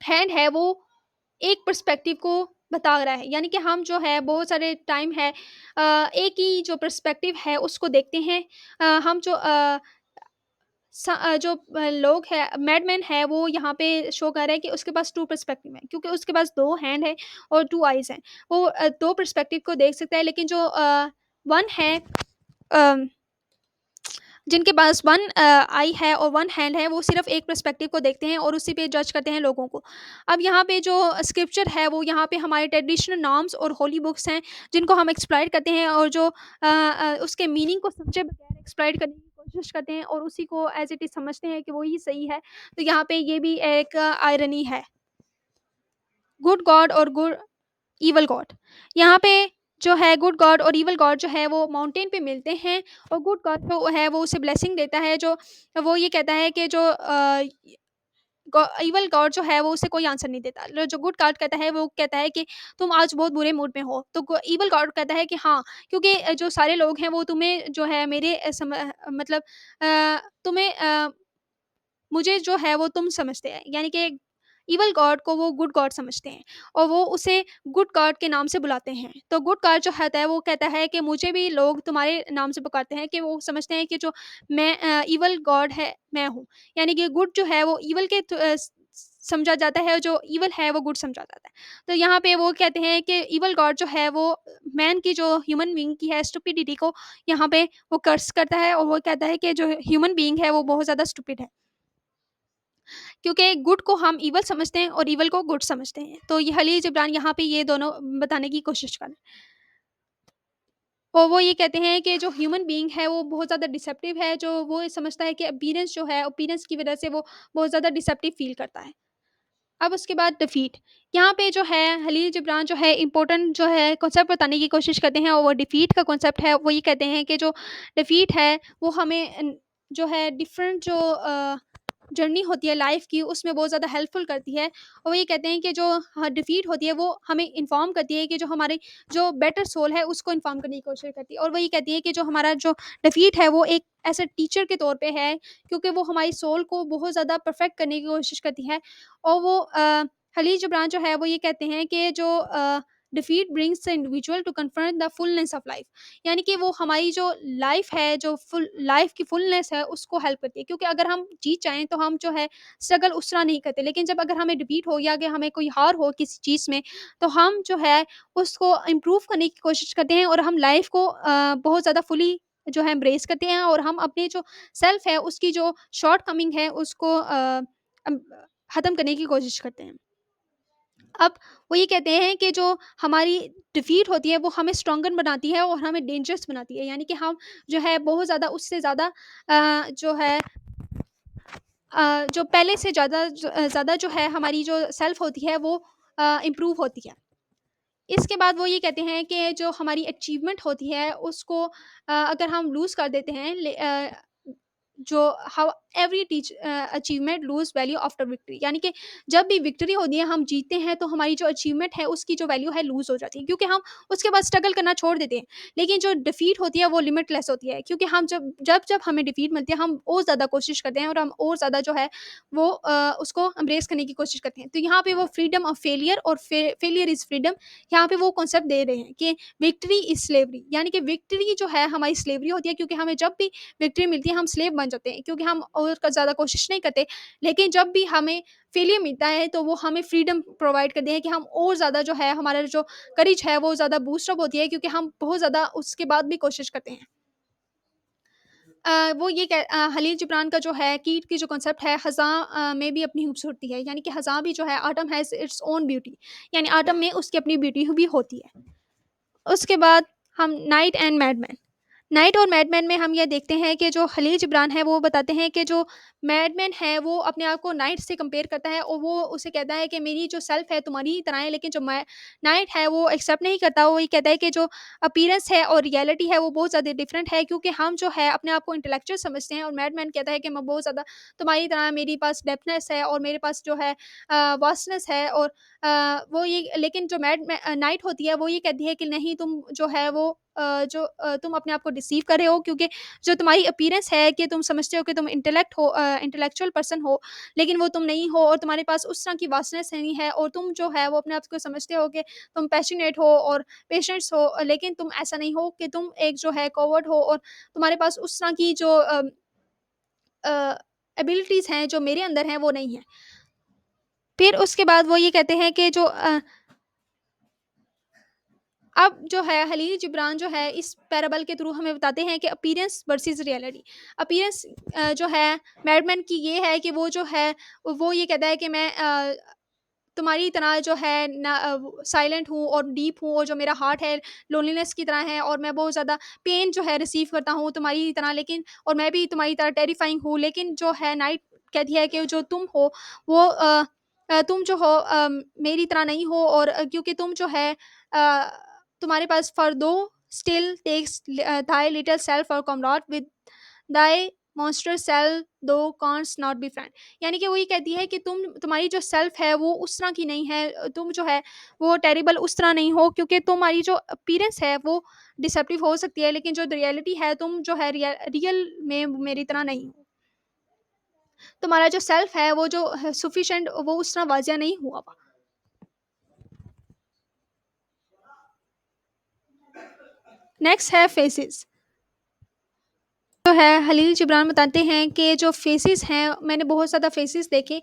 हैंड है वो एक पर्सपेक्टिव को बता रहा है। यानी कि हम जो है बहुत सारे टाइम है एक ही जो पर्सपेक्टिव है उसको देखते हैं। हम जो जो लोग हैं, मैडमैन है वो यहाँ पे शो कर रहा है कि उसके पास 2 पर्सपेक्टिव है, क्योंकि उसके पास 2 हैंड है और 2 आईज़ हैं। वो 2 पर्सपेक्टिव को देख सकता है, लेकिन जो वन है अ जिनके पास 1 आई है और 1 हैंड है, वो सिर्फ़ एक पर्सपेक्टिव को देखते हैं और उसी पे जज करते हैं लोगों को। अब यहाँ पे जो स्क्रिप्चर है, वो यहाँ पे हमारे ट्रेडिशनल नॉर्म्स और होली बुक्स हैं, जिनको हम एक्सप्लॉइट करते हैं और जो उसके मीनिंग को समझे बगैर एक्सप्लॉइट करने की कोशिश करते हैं और उसी को एज़ इट इज़ समझते हैं कि वो ही सही है। तो यहाँ पे ये भी एक आयरनी है। गुड गॉड और गुड ईवल गॉड। यहाँ पे जो है गुड गॉड और ईवल गॉड जो है वो माउंटेन पे मिलते हैं, और गुड गॉड जो है वो उसे ब्लेसिंग देता है, जो वो ये कहता है कि जो ईवल गॉड जो है वो उसे कोई आंसर नहीं देता। जो गुड गॉड कहता है वो कहता है कि तुम आज बहुत बुरे मूड में हो। तो ईवल गॉड कहता है कि हाँ, क्योंकि जो सारे लोग हैं वो तुम्हें जो है मेरे मतलब तुम्हें मुझे जो है वो तुम समझते हैं, यानी कि इवल गॉड को वो गुड गॉड समझते हैं और वो उसे गुड गॉड के नाम से बुलाते हैं। तो गुड गॉड जो होता है वो कहता है कि मुझे भी लोग तुम्हारे नाम से पुकारते हैं, कि वो समझते हैं कि जो मैं इवल गॉड है मैं हूँ। यानी कि गुड जो है वो इवल के समझा जाता है, जो इवल है वो गुड समझा जाता है। तो यहाँ पे वो कहते हैं कि इवल गॉड जो है वो मैन की जो ह्यूमन बीइंग की है स्टुपिडिटी को यहाँ पे वो कर्स करता है, और वो कहता है कि जो ह्यूमन बीइंग है वो बहुत ज़्यादा स्टुपिड है। क्योंकि गुड को हम इवल समझते हैं और इवल को गुड समझते हैं। तो ये खलील जिब्रान यहाँ पे ये दोनों बताने की कोशिश कर रहे हैं। और वो ये कहते हैं कि जो ह्यूमन बीइंग है वो बहुत ज़्यादा डिसेप्टिव है, जो वो ये समझता है कि अपीयरेंस जो है, अपीयरेंस की वज़ह से वो बहुत ज़्यादा डिसेप्टिव फ़ील करता है। अब उसके बाद डिफीट। यहाँ पे जो है खलील जिब्रान जो है इम्पोर्टेंट जो है कॉन्सेप्ट बताने की कोशिश करते हैं, और वो डिफीट का कॉन्सेप्ट है। वो ये कहते हैं कि जो डिफीट है वो हमें जो है डिफरेंट जो जर्नी होती है लाइफ की उसमें बहुत ज़्यादा हेल्पफुल करती है। और वो ये कहते हैं कि जो डिफीट होती है वो हमें इन्फॉर्म करती है कि जो हमारी जो बेटर सोल है उसको इन्फॉर्म करने की कोशिश करती है। और वही कहती है कि जो हमारा जो डिफीट है वो एक ऐसे टीचर के तौर पे है, क्योंकि वो हमारी सोल को बहुत ज़्यादा परफेक्ट करने की कोशिश करती है। और वो खलील जिब्रान जो है वो ये कहते हैं कि जो defeat brings the individual to confront the fullness of life, यानी कि वो हमारी जो लाइफ है, जो फुल लाइफ की फुलनेस है उसको हेल्प करती है। क्योंकि अगर हम जीत जाएँ तो हम जो है स्ट्रगल उस तरह नहीं करते। लेकिन जब अगर हमें डिफीट हो या कि हमें कोई हार हो किसी चीज़ में, तो हम जो है उसको इम्प्रूव करने की कोशिश करते हैं और हम लाइफ को बहुत ज़्यादा फुली जो है एम्ब्रेस करते हैं, और हम अपने जो सेल्फ है उसकी जो शॉर्टकमिंग है उसको अम, ख़त्म करने की कोशिश करते हैं। अब वो ये कहते हैं कि जो हमारी डिफीट होती है वो हमें स्ट्रॉन्गर बनाती है और हमें डेंजरस बनाती है, यानी कि हम जो है बहुत ज़्यादा उससे ज़्यादा जो है जो पहले से ज़्यादा जो है हमारी जो सेल्फ होती है वो इम्प्रूव होती है। इसके बाद वो ये कहते हैं कि जो हमारी अचीवमेंट होती है उसको अगर हम लूज़ कर देते हैं, जो how every achievement lose value after victory, यानी कि जब भी विक्ट्री होती है हम जीतते हैं तो हमारी जो अचीवमेंट है उसकी जो वैल्यू है लूज हो जाती है, क्योंकि हम उसके बाद स्ट्रगल करना छोड़ देते हैं। लेकिन जो डिफीट होती है वो लिमिटलेस होती है, क्योंकि हम जब जब जब हमें डिफीट मिलती है हम और ज़्यादा कोशिश करते हैं और हम और ज़्यादा जो है वो उसको एम्ब्रेस करने की कोशिश करते हैं। तो यहाँ पे वो फ्रीडम ऑफ फेलियर और फेलियर इज़ फ्रीडम, यहाँ पे वो कॉन्सेप्ट दे रहे हैं कि विक्ट्री इज स्लेवरी, यानी कि विक्ट्री जो है हमारी स्लेवरी होती है, क्योंकि हमें जब भी विक्ट्री मिलती है हम स्लेव बन जाते हैं, क्योंकि हम और ज़्यादा कोशिश नहीं करते। लेकिन जब भी हमें फेलियर मिलता है तो वो हमें फ्रीडम प्रोवाइड करते हैं कि हम और ज़्यादा जो है हमारा जो करेज है वो ज़्यादा बूस्ट अप होती है, क्योंकि हम बहुत ज़्यादा उसके बाद भी कोशिश करते हैं। वो ये खलील जिब्रान का जो है कीट की जो कॉन्सेप्ट है ख़ज़ां में भी अपनी खूबसूरती है, यानी कि ख़ज़ां भी जो है autumn has its own beauty, यानी ऑटम में उसकी अपनी ब्यूटी भी होती है। उसके बाद हम नाइट एंड मैडमैन। नाइट और मैडमैन में हम ये देखते हैं कि जो खलील जिब्रान है वो बताते हैं कि जो मैडमैन है वो अपने आप को नाइट से कंपेयर करता है और वो उसे कहता है कि मेरी जो सेल्फ है तुम्हारी ही तरह है, लेकिन जो नाइट है वो एक्सेप्ट नहीं करता। वो ये कहता है कि जो अपीयरेंस है और रियलिटी है वो बहुत ज़्यादा डिफरेंट है, क्योंकि हम जो है अपने आप को इंटेलेक्चुअल समझते हैं और मैडमैन कहता है कि मैं बहुत ज़्यादा तुम्हारी तरह, मेरे पास डेप्थनेस है और मेरे पास जो है वास्टनेस है। और वो ये लेकिन जो नाइट होती है वो ये कहती है कि नहीं, तुम जो है वो तुम अपने आप को डिसीव कर रहे हो, क्योंकि जो तुम्हारी अपीयरेंस है कि तुम समझते हो कि तुम इंटेलेक्चुअल पर्सन हो, लेकिन वो तुम नहीं हो और तुम्हारे पास उस तरह की वासनेस नहीं है, और तुम जो है वो अपने आप को समझते हो कि तुम पैशनेट हो और पेशेंट्स हो, लेकिन तुम ऐसा नहीं हो कि तुम एक जो है कॉवर्ड हो और तुम्हारे पास उस तरह की जो एबिलिटीज़ हैं जो मेरे अंदर हैं वो नहीं है। फिर उसके बाद वो ये कहते हैं कि जो अब जो है खलील जिब्रान जो है इस पैराबल के थ्रू हमें बताते हैं कि अपीयरेंस वर्सेस रियलिटी। अपीयरेंस जो है मैडमैन की ये है कि वो जो है वो ये कहता है कि मैं तुम्हारी तरह जो है ना साइलेंट हूँ और डीप हूँ, और जो मेरा हार्ट है लोनलीनेस की तरह है, और मैं बहुत ज़्यादा पेन जो है रिसीव करता हूँ तुम्हारी तरह, लेकिन और मैं भी तुम्हारी तरह टेरिफाइंग हूँ। लेकिन जो है नाइट कहती है कि जो तुम हो वो तुम जो हो मेरी तरह नहीं हो, और क्योंकि तुम जो है अ, तुम्हारे पास for thou still takes thy little self or comrade with thy monster self though canst not be friend, यानी कि वो ये कहती है कि तुम्हारी जो सेल्फ है वो उस तरह की नहीं है, तुम जो है वो टेरिबल उस तरह नहीं हो, क्योंकि तुम्हारी जो अपीयरेंस है वो डिसेप्टिव हो सकती है, लेकिन जो रियलिटी है तुम जो है रियल में मेरी तरह नहीं हो। तुम्हारा जो सेल्फ है वो जो सफिशिएंट वो उस तरह वाजिया नहीं हुआ हुआ। नेक्स्ट है फेसेस। जो है हलील जिब्रान बताते हैं कि जो फेसेस हैं मैंने बहुत ज़्यादा फेसेस देखे,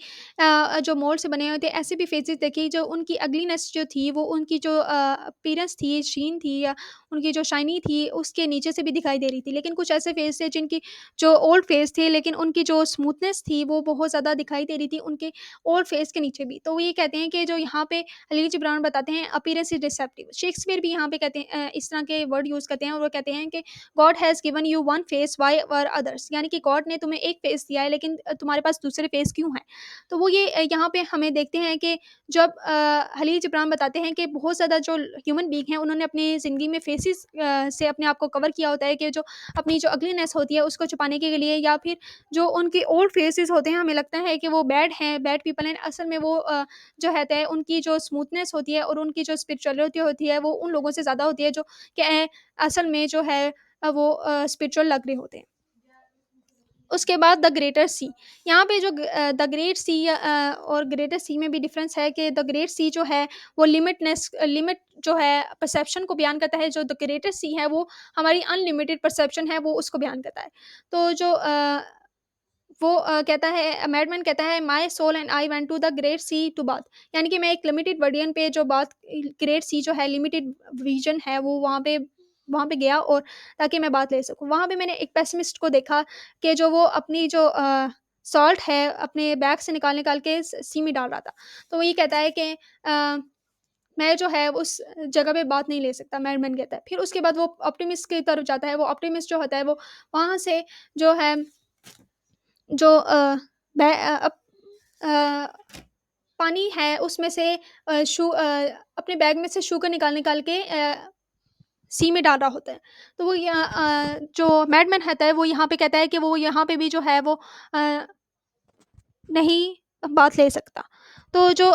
जो मोल्ड से बने हुए थे, ऐसे भी फेसेस देखे जो उनकी अगलीनेस जो थी वो उनकी जो अपीयरेंस थी, शीन थी या उनकी जो शाइनी थी उसके नीचे से भी दिखाई दे रही थी। लेकिन कुछ ऐसे फेस थे जिनकी जो ओल्ड फेस थे, लेकिन उनकी जो स्मूथनेस थी वो बहुत ज़्यादा दिखाई दे रही थी उनके ओल्ड फेस के नीचे भी। तो वो ये कहते हैं कि जो यहाँ पे हलील जिब्रान बताते हैं अपीयरेंस इज डिसेप्टिव। शेक्सपियर भी यहाँ पे कहते हैं इस तरह के वर्ड यूज़ करते हैं और वो कहते हैं कि God has given you one face, why were others, यानी कि गॉड ने तुम्हें एक फेस दिया है लेकिन तुम्हारे पास दूसरे फेस क्यों हैं? तो वो ये यहाँ पे हमें देखते हैं कि जब खलील जिब्रान बताते हैं कि बहुत ज़्यादा जो ह्यूमन बीइंग हैं उन्होंने अपनी ज़िंदगी में फेसेस से अपने आप को कवर किया होता है कि जो अपनी जो अगलीनेस होती है उसको छुपाने के लिए, या फिर जो उनके ओल्ड फेसेस होते हैं हमें लगता है कि वो बैड हैं, बैड पीपल हैं। असल में वो जो रहते हैं उनकी जो स्मूथनेस होती है और उनकी जो स्पिरिचुअलिटी होती है वो उन लोगों से ज़्यादा होती है जो कि असल में जो है वो स्पिरिचुअल लग रहे होते हैं। उसके बाद द ग्रेटर सी, यहाँ पे जो द ग्रेट सी और ग्रेटर सी में भी डिफरेंस है कि द ग्रेट सी जो है वो लिमिट जो है परसेप्शन को बयान करता है, जो द ग्रेटर सी है वो हमारी अनलिमिटेड परसेप्शन है वो उसको बयान करता है। तो जो वो कहता है, मैडमैन कहता है, my soul and I went to the great sea to bath, यानी कि मैं एक लिमिटेड वर्डियन पे जो बात ग्रेट सी जो है लिमिटेड विजन है वो वहाँ पे गया और ताकि मैं बात ले सकूँ। वहाँ पे मैंने एक पेसिमिस्ट को देखा कि जो वो अपनी जो सॉल्ट है अपने बैग से निकाल के सी में डाल रहा था। तो वो ये कहता है कि मैं जो है उस जगह पे बात नहीं ले सकता, मैडमैन कहता है। फिर उसके बाद वो ऑप्टिमिस्ट की तरफ जाता है। वो ऑप्टिमिस्ट जो होता है वो वहाँ से जो है जो पानी है उसमें से अपने बैग में से शुगर निकाल के सी में डाल रहा होता है। तो वो जो मैडमैन रहता है वो यहाँ पे कहता है कि वो यहाँ पे भी जो है वो अ, नहीं बात ले सकता। तो जो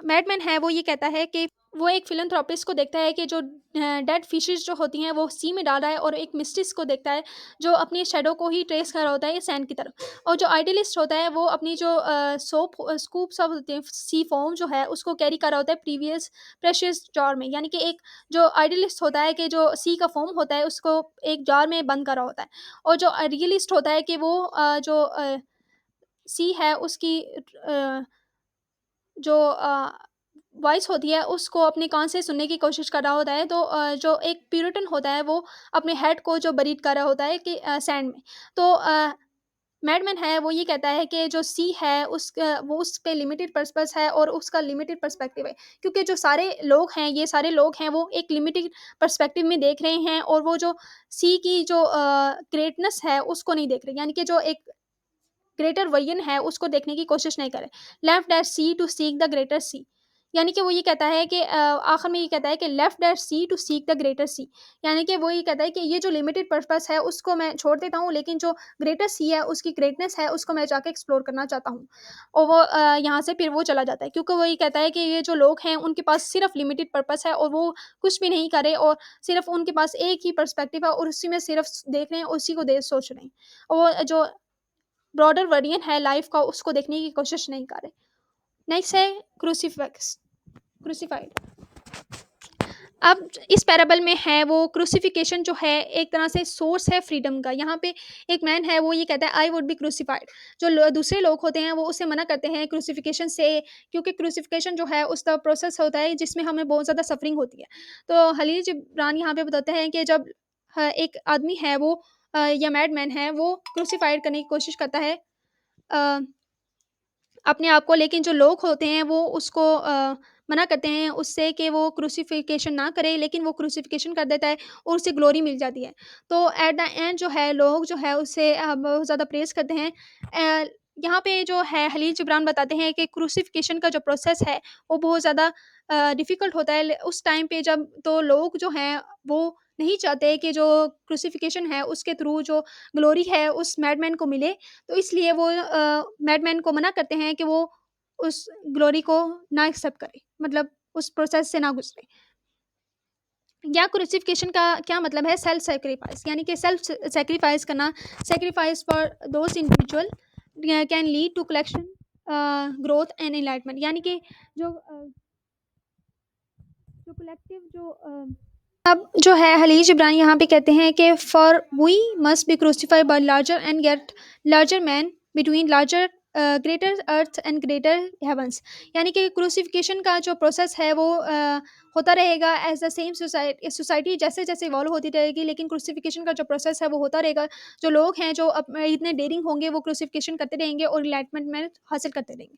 मैडमैन है वो ये कहता है कि वो एक फिलैंथ्रोपिस्ट को देखता है कि जो डेड फिशेस जो होती हैं वो सी में डाल रहा है, और एक मिस्टिस को देखता है जो अपनी शैडो को ही ट्रेस कर रहा होता है सैंड की तरफ। और जो आइडियलिस्ट होता है वो अपनी जो स्कूप सब होते हैं सी फॉर्म जो है उसको कैरी कर रहा होता है प्रीवियस प्रेशियस जार में, यानी कि एक जो आइडियलिस्ट होता है कि जो सी का फॉर्म होता है उसको एक जार में बंद कर रहा होता है, और जो रियलिस्ट होता है कि वो जो सी है उसकी जो वॉइस होती है उसको अपने कान से सुनने की कोशिश कर रहा होता है। तो जो एक प्यूरिटन होता है वो अपने हेड को जो बरीड कर रहा होता है कि सैंड में। तो मैडमैन है वो ये कहता है कि जो सी है वो उस पे लिमिटेड पर्पस है और उसका लिमिटेड पर्सपेक्टिव है, क्योंकि जो सारे लोग हैं ये सारे लोग हैं वो एक लिमिटेड पर्सपेक्टिव में देख रहे हैं, और वो जो सी की जो ग्रेटनेस है उसको नहीं देख रहे, यानी कि जो एक ग्रेटर वर्जन है उसको देखने की कोशिश नहीं करें। Left that sea to seek the greater sea, यानी कि वो ये कहता है कि आखिर में ये कहता है कि left that sea to seek the greater sea, यानी कि वो ये कहता है कि ये जो लिमिटेड पर्पस है उसको मैं छोड़ देता हूँ, लेकिन जो ग्रेटर सी है उसकी ग्रेटनेस है उसको मैं जाके एक्सप्लोर करना चाहता हूँ। और वो यहाँ से फिर वो चला जाता है, क्योंकि वो ये कहता है कि ये जो लोग हैं उनके पास सिर्फ लिमिटेड पर्पस है और वो कुछ भी नहीं करे, और सिर्फ उनके पास एक ही पर्सपेक्टिव है और उसी में सिर्फ देख रहे हैं, उसी को दे सोच रहे हैं, और वो जो ब्रॉडर वर्डियन है लाइफ का उसको देखने की कोशिश नहीं कर रहे। नेक्स्ट है क्रूसीफिक्स क्रूसीफाइड। अब इस पैराबल में है वो क्रूसिफिकेशन जो है एक तरह से सोर्स है फ्रीडम का। यहाँ पे एक मैन है वो ये कहता है आई वुड बी क्रूसिफाइड। जो दूसरे लोग होते हैं वो उससे मना करते हैं क्रूसिफिकेशन से, क्योंकि क्रूसिफिकेशन जो है उसका प्रोसेस होता है जिसमें हमें बहुत ज़्यादा सफरिंग होती है। तो खलील जिब्रान यहाँ पे बताते हैं कि जब एक आदमी है वो या मैड मैन है वो क्रूसिफाइड करने की कोशिश करता है अ, अपने आप को, लेकिन जो लोग होते हैं वो उसको मना करते हैं उससे कि वो क्रूसिफिकेशन ना करे, लेकिन वो क्रूसिफिकेशन कर देता है और उसे ग्लोरी मिल जाती है। तो एट द एंड जो है लोग जो है उससे बहुत ज़्यादा प्रेज़ करते हैं। यहाँ पे जो है खलील जिब्रान बताते हैं कि क्रूसिफिकेशन का जो प्रोसेस है वो बहुत ज़्यादा डिफ़िकल्ट होता है उस टाइम पे, जब तो लोग जो हैं वो नहीं चाहते कि जो क्रूसिफिकेशन है उसके थ्रू जो ग्लोरी है उस मैडमैन को मिले। तो इसलिए वो मैडमैन को मना करते हैं कि वो उस ग्लोरी को ना एक्सेप्ट करे, मतलब उस प्रोसेस से ना गुजरे। या क्रूसिफिकेशन का क्या मतलब है? सेल्फ सैक्रिफाइस, यानी कि सेल्फ सैक्रिफाइस करना। Sacrifice for those individual can lead to collection growth and enlightenment, यानी कि जो जो कलेक्टिव जो अब जो है खलील जिब्रान यहाँ पे कहते हैं कि for we must be crucified by larger and get larger man between larger greater earth and greater heavens, यानी कि क्रूसिफिकेशन का जो प्रोसेस है वो होता रहेगा एज द सेम सोसाइटी जैसे जैसे इवॉल्व होती रहेगी, लेकिन क्रूसिफिकेशन का जो प्रोसेस है वो होता रहेगा। जो लोग हैं जो इतने डेयरिंग होंगे वो क्रूसिफिकेशन करते रहेंगे और इनलाइटमेंट में हासिल करते रहेंगे।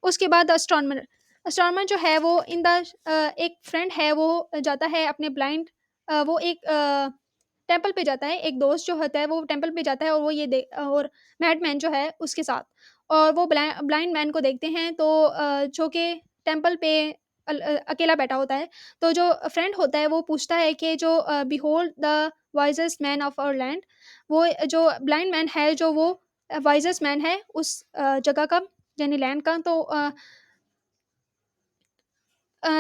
उसके बाद एस्ट्रोनॉमर। एस्ट्रोनॉमर जो है वो एक फ्रेंड है वो जाता है अपने ब्लाइंड वो एक टेंपल पे जाता है, एक दोस्त जो होता है वो टेंपल पे जाता है और वो ये और मैडमैन जो है उसके साथ और वो ब्लाइंड मैन को देखते हैं तो जो कि टेंपल पे अकेला बैठा होता है। तो जो फ्रेंड होता है वो पूछता है कि जो behold the wisest man of our land, वो जो ब्लाइंड मैन है जो वो वाइजेस्ट मैन है उस जगह का, यानी लैंड का। तो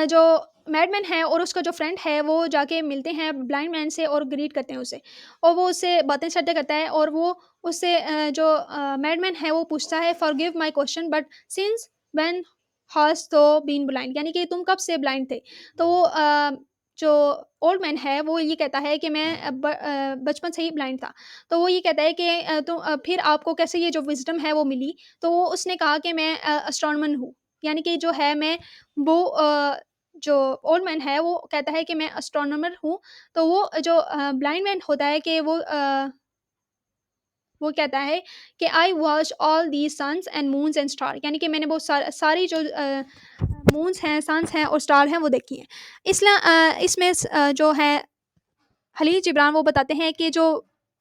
जो मैडमैन है और उसका जो फ्रेंड है वो जाके मिलते हैं ब्लाइंड मैन से और ग्रीट करते हैं उसे, और वो उससे बातें-शातें करता है और वो उससे जो मैडमैन है वो पूछता है forgive my question but since when has तो बीन ब्लाइंड, यानी कि तुम कब से ब्लाइंड थे? तो वो जो ओल्ड मैन है वो ये कहता है कि मैं बचपन से ही ब्लाइंड था। तो वो ये कहता है कि तो फिर आपको कैसे ये जो विज़डम है वो मिली? तो वो उसने कहा कि मैं एस्ट्रोनॉमर हूँ। यानी कि जो है मैं वो जो ओल्ड मैन है वो कहता है कि मैं एस्ट्रोनॉमर हूँ, तो वो जो ब्लाइंड मैन होता है कि वो कहता है कि I watch all these suns and moons and star, यानी कि मैंने वो सारी जो मून्स हैं, सन्स हैं और स्टार हैं वो देखी हैं। इसलिए इसमें जो है खलील जिब्रान वो बताते हैं कि जो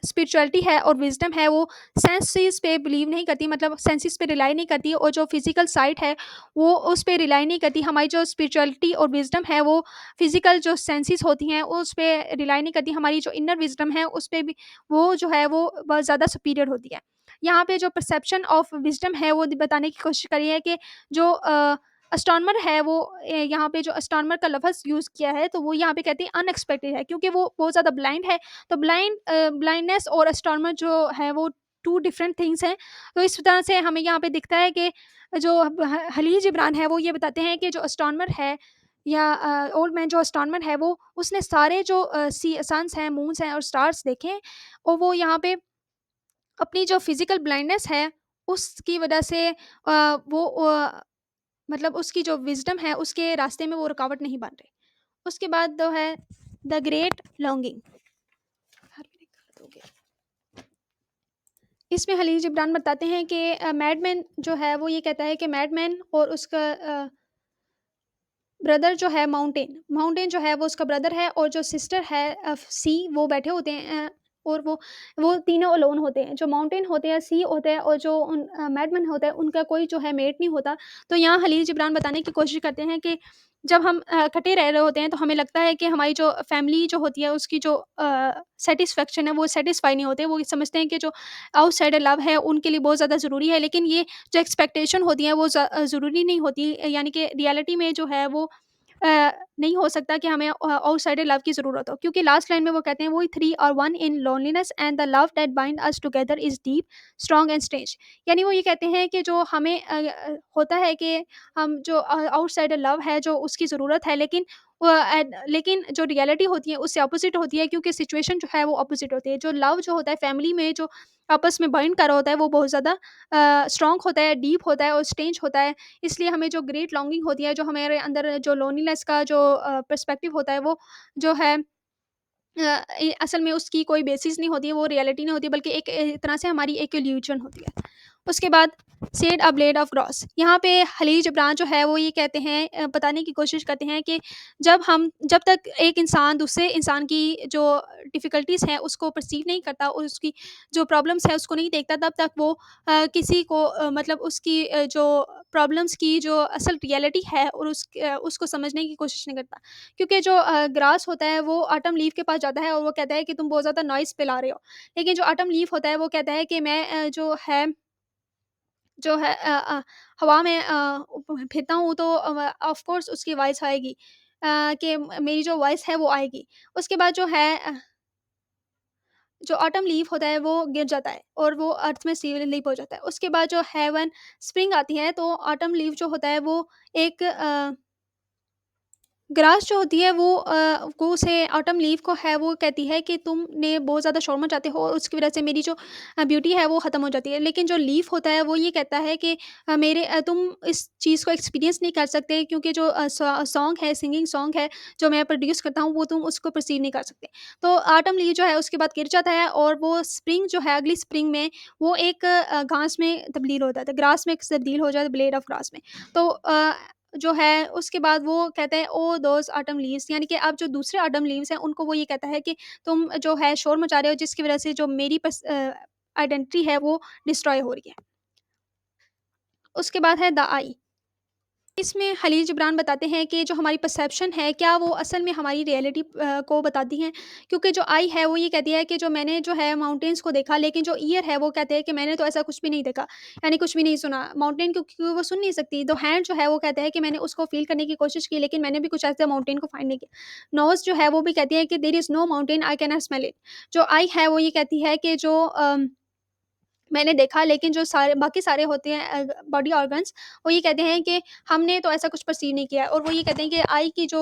स्पिरिचुअलिटी है और विज़डम है वो सेंसेस पे बिलीव नहीं करती, मतलब सेंसेस पे रिलाई नहीं करती, और जो फिज़िकल साइड है वो उस पे रिलाई नहीं करती। हमारी जो स्पिरिचुअलिटी और विज़डम है वो फिज़िकल जो सेंसेस होती हैं उस पे रिलाई नहीं करती। हमारी जो इनर विज़डम है उस पे भी वो जो है वो बहुत ज़्यादा सुपीरियर होती है। यहाँ पे जो परसेप्शन ऑफ विज़डम है वो बताने की कोशिश करी है कि जो एस्ट्रोनॉमर है वो यहाँ पे जो एस्ट्रोनॉमर का लफ़्ज़ यूज़ किया है तो वो यहाँ पे कहते हैं अनएक्सपेक्टेड है, क्योंकि वो बहुत ज़्यादा ब्लाइंड है। तो ब्लाइंडनेस और एस्ट्रोनॉमर जो है वो 2 डिफरेंट थिंग्स हैं। तो इस तरह से हमें यहाँ पे दिखता है कि जो खलील जिब्रान है वो ये बताते हैं कि जो एस्ट्रोनॉमर है या ओल्ड मैन जो एस्ट्रोनॉमर है वो उसने सारे जो सन्स हैं, मून्स हैं और स्टार्स देखे हैं, और वो यहाँ पे अपनी जो फिज़िकल ब्लाइंडनेस है उसकी वज़ह से वो मतलब उसकी जो विज़डम है उसके रास्ते में वो रुकावट नहीं बन रही। उसके बाद जो है द ग्रेट लॉन्गिंग। इसमें खलील जिब्रान बताते हैं कि मैडमैन जो है वो ये कहता है कि मैडमैन और उसका ब्रदर जो है माउंटेन, माउंटेन जो है वो उसका ब्रदर है, और जो सिस्टर है सी वो बैठे होते हैं और वो तीनों अलोन होते हैं। जो माउंटेन होते हैं, सी होते हैं और जो मैडमैन होता है उनका कोई जो है मेट नहीं होता। तो यहाँ खलील जिब्रान बताने की कोशिश करते हैं कि जब हम इकट्ठे रह रहे होते हैं तो हमें लगता है कि हमारी जो फैमिली जो होती है उसकी जो सैटिस्फैक्शन है वो सैटिस्फाई नहीं होते। वो ये समझते हैं कि जो आउटसाइडर लव है उनके लिए बहुत ज़्यादा ज़रूरी है, लेकिन ये जो एक्सपेक्टेशन होती है वो ज़रूरी नहीं होती, यानी कि रियलिटी में जो है वो नहीं हो सकता कि हमें आउटसाइडर लव की ज़रूरत हो, क्योंकि लास्ट लाइन में वो कहते हैं वही 3 are one in loneliness and the love that bind us together is deep, strong and strange. यानी वो ये कहते हैं कि जो हमें होता है कि हम जो आउटसाइडर लव है जो उसकी ज़रूरत है, लेकिन लेकिन जो रियलिटी होती है उससे अपोज़िट होती है, क्योंकि सिचुएशन जो है वो अपोज़िट होती है। जो लव जो होता है फैमिली में जो आपस में बाइंड कर रहा होता है वो बहुत ज़्यादा स्ट्रॉन्ग होता है, डीप होता है और स्ट्रेंज होता है। इसलिए हमें जो ग्रेट लॉन्गिंग होती है, जो हमारे अंदर जो लोनलीनेस का जो पर्सपेक्टिव होता है वो जो है असल में उसकी कोई बेसिस नहीं होती है, वो रियलिटी नहीं होती है, बल्कि एक तरह से हमारी एक इल्यूजन होती है। उसके बाद said a blade of gross, यहाँ पे खलील जिब्रान जो है वो ये कहते हैं बताने की कोशिश करते हैं कि जब तक एक इंसान दूसरे इंसान की जो डिफ़िकल्टीज़ हैं उसको परसीव नहीं करता और उसकी जो प्रॉब्लम्स है उसको नहीं देखता, तब तक वो किसी को मतलब उसकी जो प्रॉब्लम्स की जो असल रियलिटी है और उसको समझने की कोशिश नहीं करता। क्योंकि जो ग्रास होता है वो ऑटम लीफ के पास जाता है और वो कहता है कि तुम बहुत ज़्यादा नॉइज़ फैला रहे हो। लेकिन जो ऑटम लीफ होता है वो कहता है कि मैं जो है हवा में फिरता हूँ तो ऑफ़ कोर्स उसकी वॉइस आएगी, कि मेरी जो वॉइस है वो आएगी। उसके बाद जो है जो ऑटम लीफ होता है वो गिर जाता है और वो अर्थ में स्लीप हो जाता है। उसके बाद जो है व्हेन स्प्रिंग आती है तो ऑटम लीफ जो होता है वो एक ग्रास जो होती है वो उसे ऑटम लीफ को है वो कहती है कि तुमने बहुत ज़्यादा शोर मचाते हो और उसकी वज़ह से मेरी जो ब्यूटी है वो ख़त्म हो जाती है। लेकिन जो लीफ होता है वो ये कहता है कि तुम इस चीज़ को एक्सपीरियंस नहीं कर सकते, क्योंकि जो सॉन्ग है, सिंगिंग सॉन्ग है जो मैं प्रोड्यूस करता हूँ वो तुम उसको परसीव नहीं कर सकते। तो ऑटम लीफ जो है उसके बाद गिर जाता है और वो स्प्रिंग जो है अगली स्प्रिंग में वो एक घास में तब्दील हो जाता है, ग्रास में तब्दील हो जाता है, ब्लेड ऑफ ग्रास में। तो जो है उसके बाद वो कहते हैं ओह दोज़ ऑटम लीव्स, यानी कि अब जो दूसरे ऑटम लीव्स हैं उनको वो ये कहता है कि तुम जो है शोर मचा रहे हो जिसकी वज़ह से जो मेरी आइडेंटिटी है वो डिस्ट्रॉय हो रही है। उसके बाद है द आई। इसमें खलील जिब्रान बताते हैं कि जो हमारी परसेप्शन है, क्या वो असल में हमारी रियलिटी को बताती हैं? क्योंकि जो आई है, वो ये कहती है कि जो मैंने जो है माउंटेन्स को देखा, लेकिन जो ईयर है, वो कहते हैं कि मैंने तो ऐसा कुछ भी नहीं देखा, यानी कुछ भी नहीं सुना। माउंटेन क्योंकि वो सुन नहीं सकती, तो हैंड जो है, वो कहते हैं कि मैंने उसको फ़ील करने की कोशिश की, लेकिन मैंने भी कुछ ऐसा माउंटेन को फाइंड नहीं किया। नोज़ जो है, वो भी कहती है कि there is no mountain I can not smell it. जो आई है, वो ये कहती है कि जो मैंने देखा, लेकिन जो सारे बाकी सारे होते हैं बॉडी ऑर्गन्स, वो ये कहते हैं कि हमने तो ऐसा कुछ परसीव नहीं किया है, और वो ये कहते हैं कि आई की जो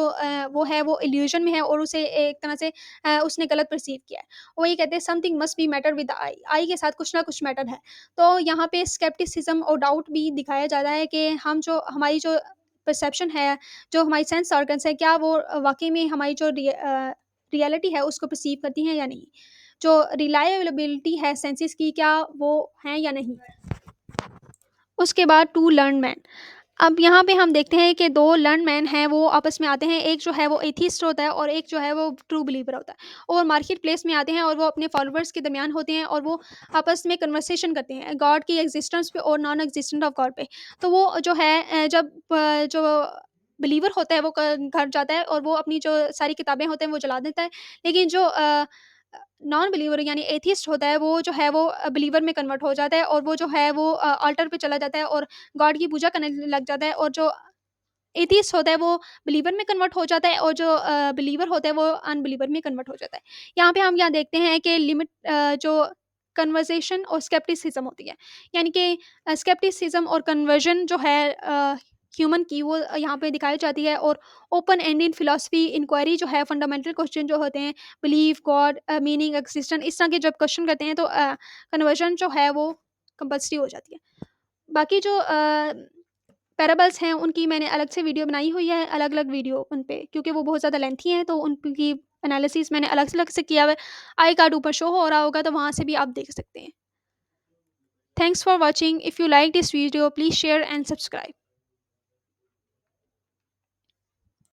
वो है वो इल्यूज़न में है, और उसे एक तरह से उसने गलत परसीव किया है। वो ये कहते हैं something must be matter with the eye, eye के साथ कुछ ना कुछ मैटर है। तो यहाँ पे स्केप्टिसिज़्म और डाउट भी दिखाया जा रहा है कि हम जो हमारी जो परसेप्शन है, जो हमारी सेंस ऑर्गन्स है, क्या वो वाक़ई में हमारी जो रियलिटी है उसको परसीव करती हैं या नहीं? जो रिलायबिलिटी है सेंसेस की, क्या वो हैं या नहीं? उसके बाद टू लर्न्ड मैन। अब यहाँ पे हम देखते हैं कि 2 लर्न्ड मैन हैं, वो आपस में आते हैं। एक जो है वो एथिस्ट होता है, और एक जो है वो ट्रू बिलीवर होता है। और मार्केट प्लेस में आते हैं, और वो अपने फॉलोअर्स के दरमियान होते हैं, और वो आपस में कन्वर्सेशन करते हैं गॉड की एग्जिस्टेंस पे और नॉन एग्जिस्टेंस ऑफ गॉड पे। तो वो जो है जब जो बिलीवर होता है वो घर जाता है, और वो अपनी जो सारी किताबें होते हैं वो जला देता है। लेकिन जो नॉन बिलीवर यानी एथिस्ट होता है, वो जो है वो बिलीवर में कन्वर्ट हो जाता है, और वो जो है वो अल्टर पे चला जाता है, और गॉड की पूजा करने लग जाता है। और जो एथियस्ट होता है वो बिलीवर में कन्वर्ट हो जाता है, और जो बिलीवर होता है वो अनबिलीवर में कन्वर्ट हो जाता है। यहाँ पे हम क्या देखते हैं कि जो कन्वर्सेशन और स्केप्टिसिज्म होती है, यानी कि स्केप्टिसिज्म और कन्वर्जन जो है ह्यूमन की, वो यहाँ पे दिखाई जाती है। और ओपन एंडेड फिलॉसफी इंक्वायरी जो है, फंडामेंटल क्वेश्चन जो होते हैं, बिलीफ गॉड मीनिंग एक्सिस्टेंस, इस तरह के जब क्वेश्चन करते हैं, तो कन्वर्जन जो है वो कंपल्सरी हो जाती है। बाकी जो पैराबल्स हैं, उनकी मैंने अलग से वीडियो बनाई हुई है, अलग-अलग वीडियो उन पे, क्योंकि वो बहुत ज़्यादा लेंथी हैं, तो उनकी एनालिसिस मैंने अलग से किया हुआ है। आई कार्ड ऊपर शो हो रहा होगा, तो वहाँ से भी आप देख सकते हैं। Thanks for watching. If you like this video, please share and subscribe.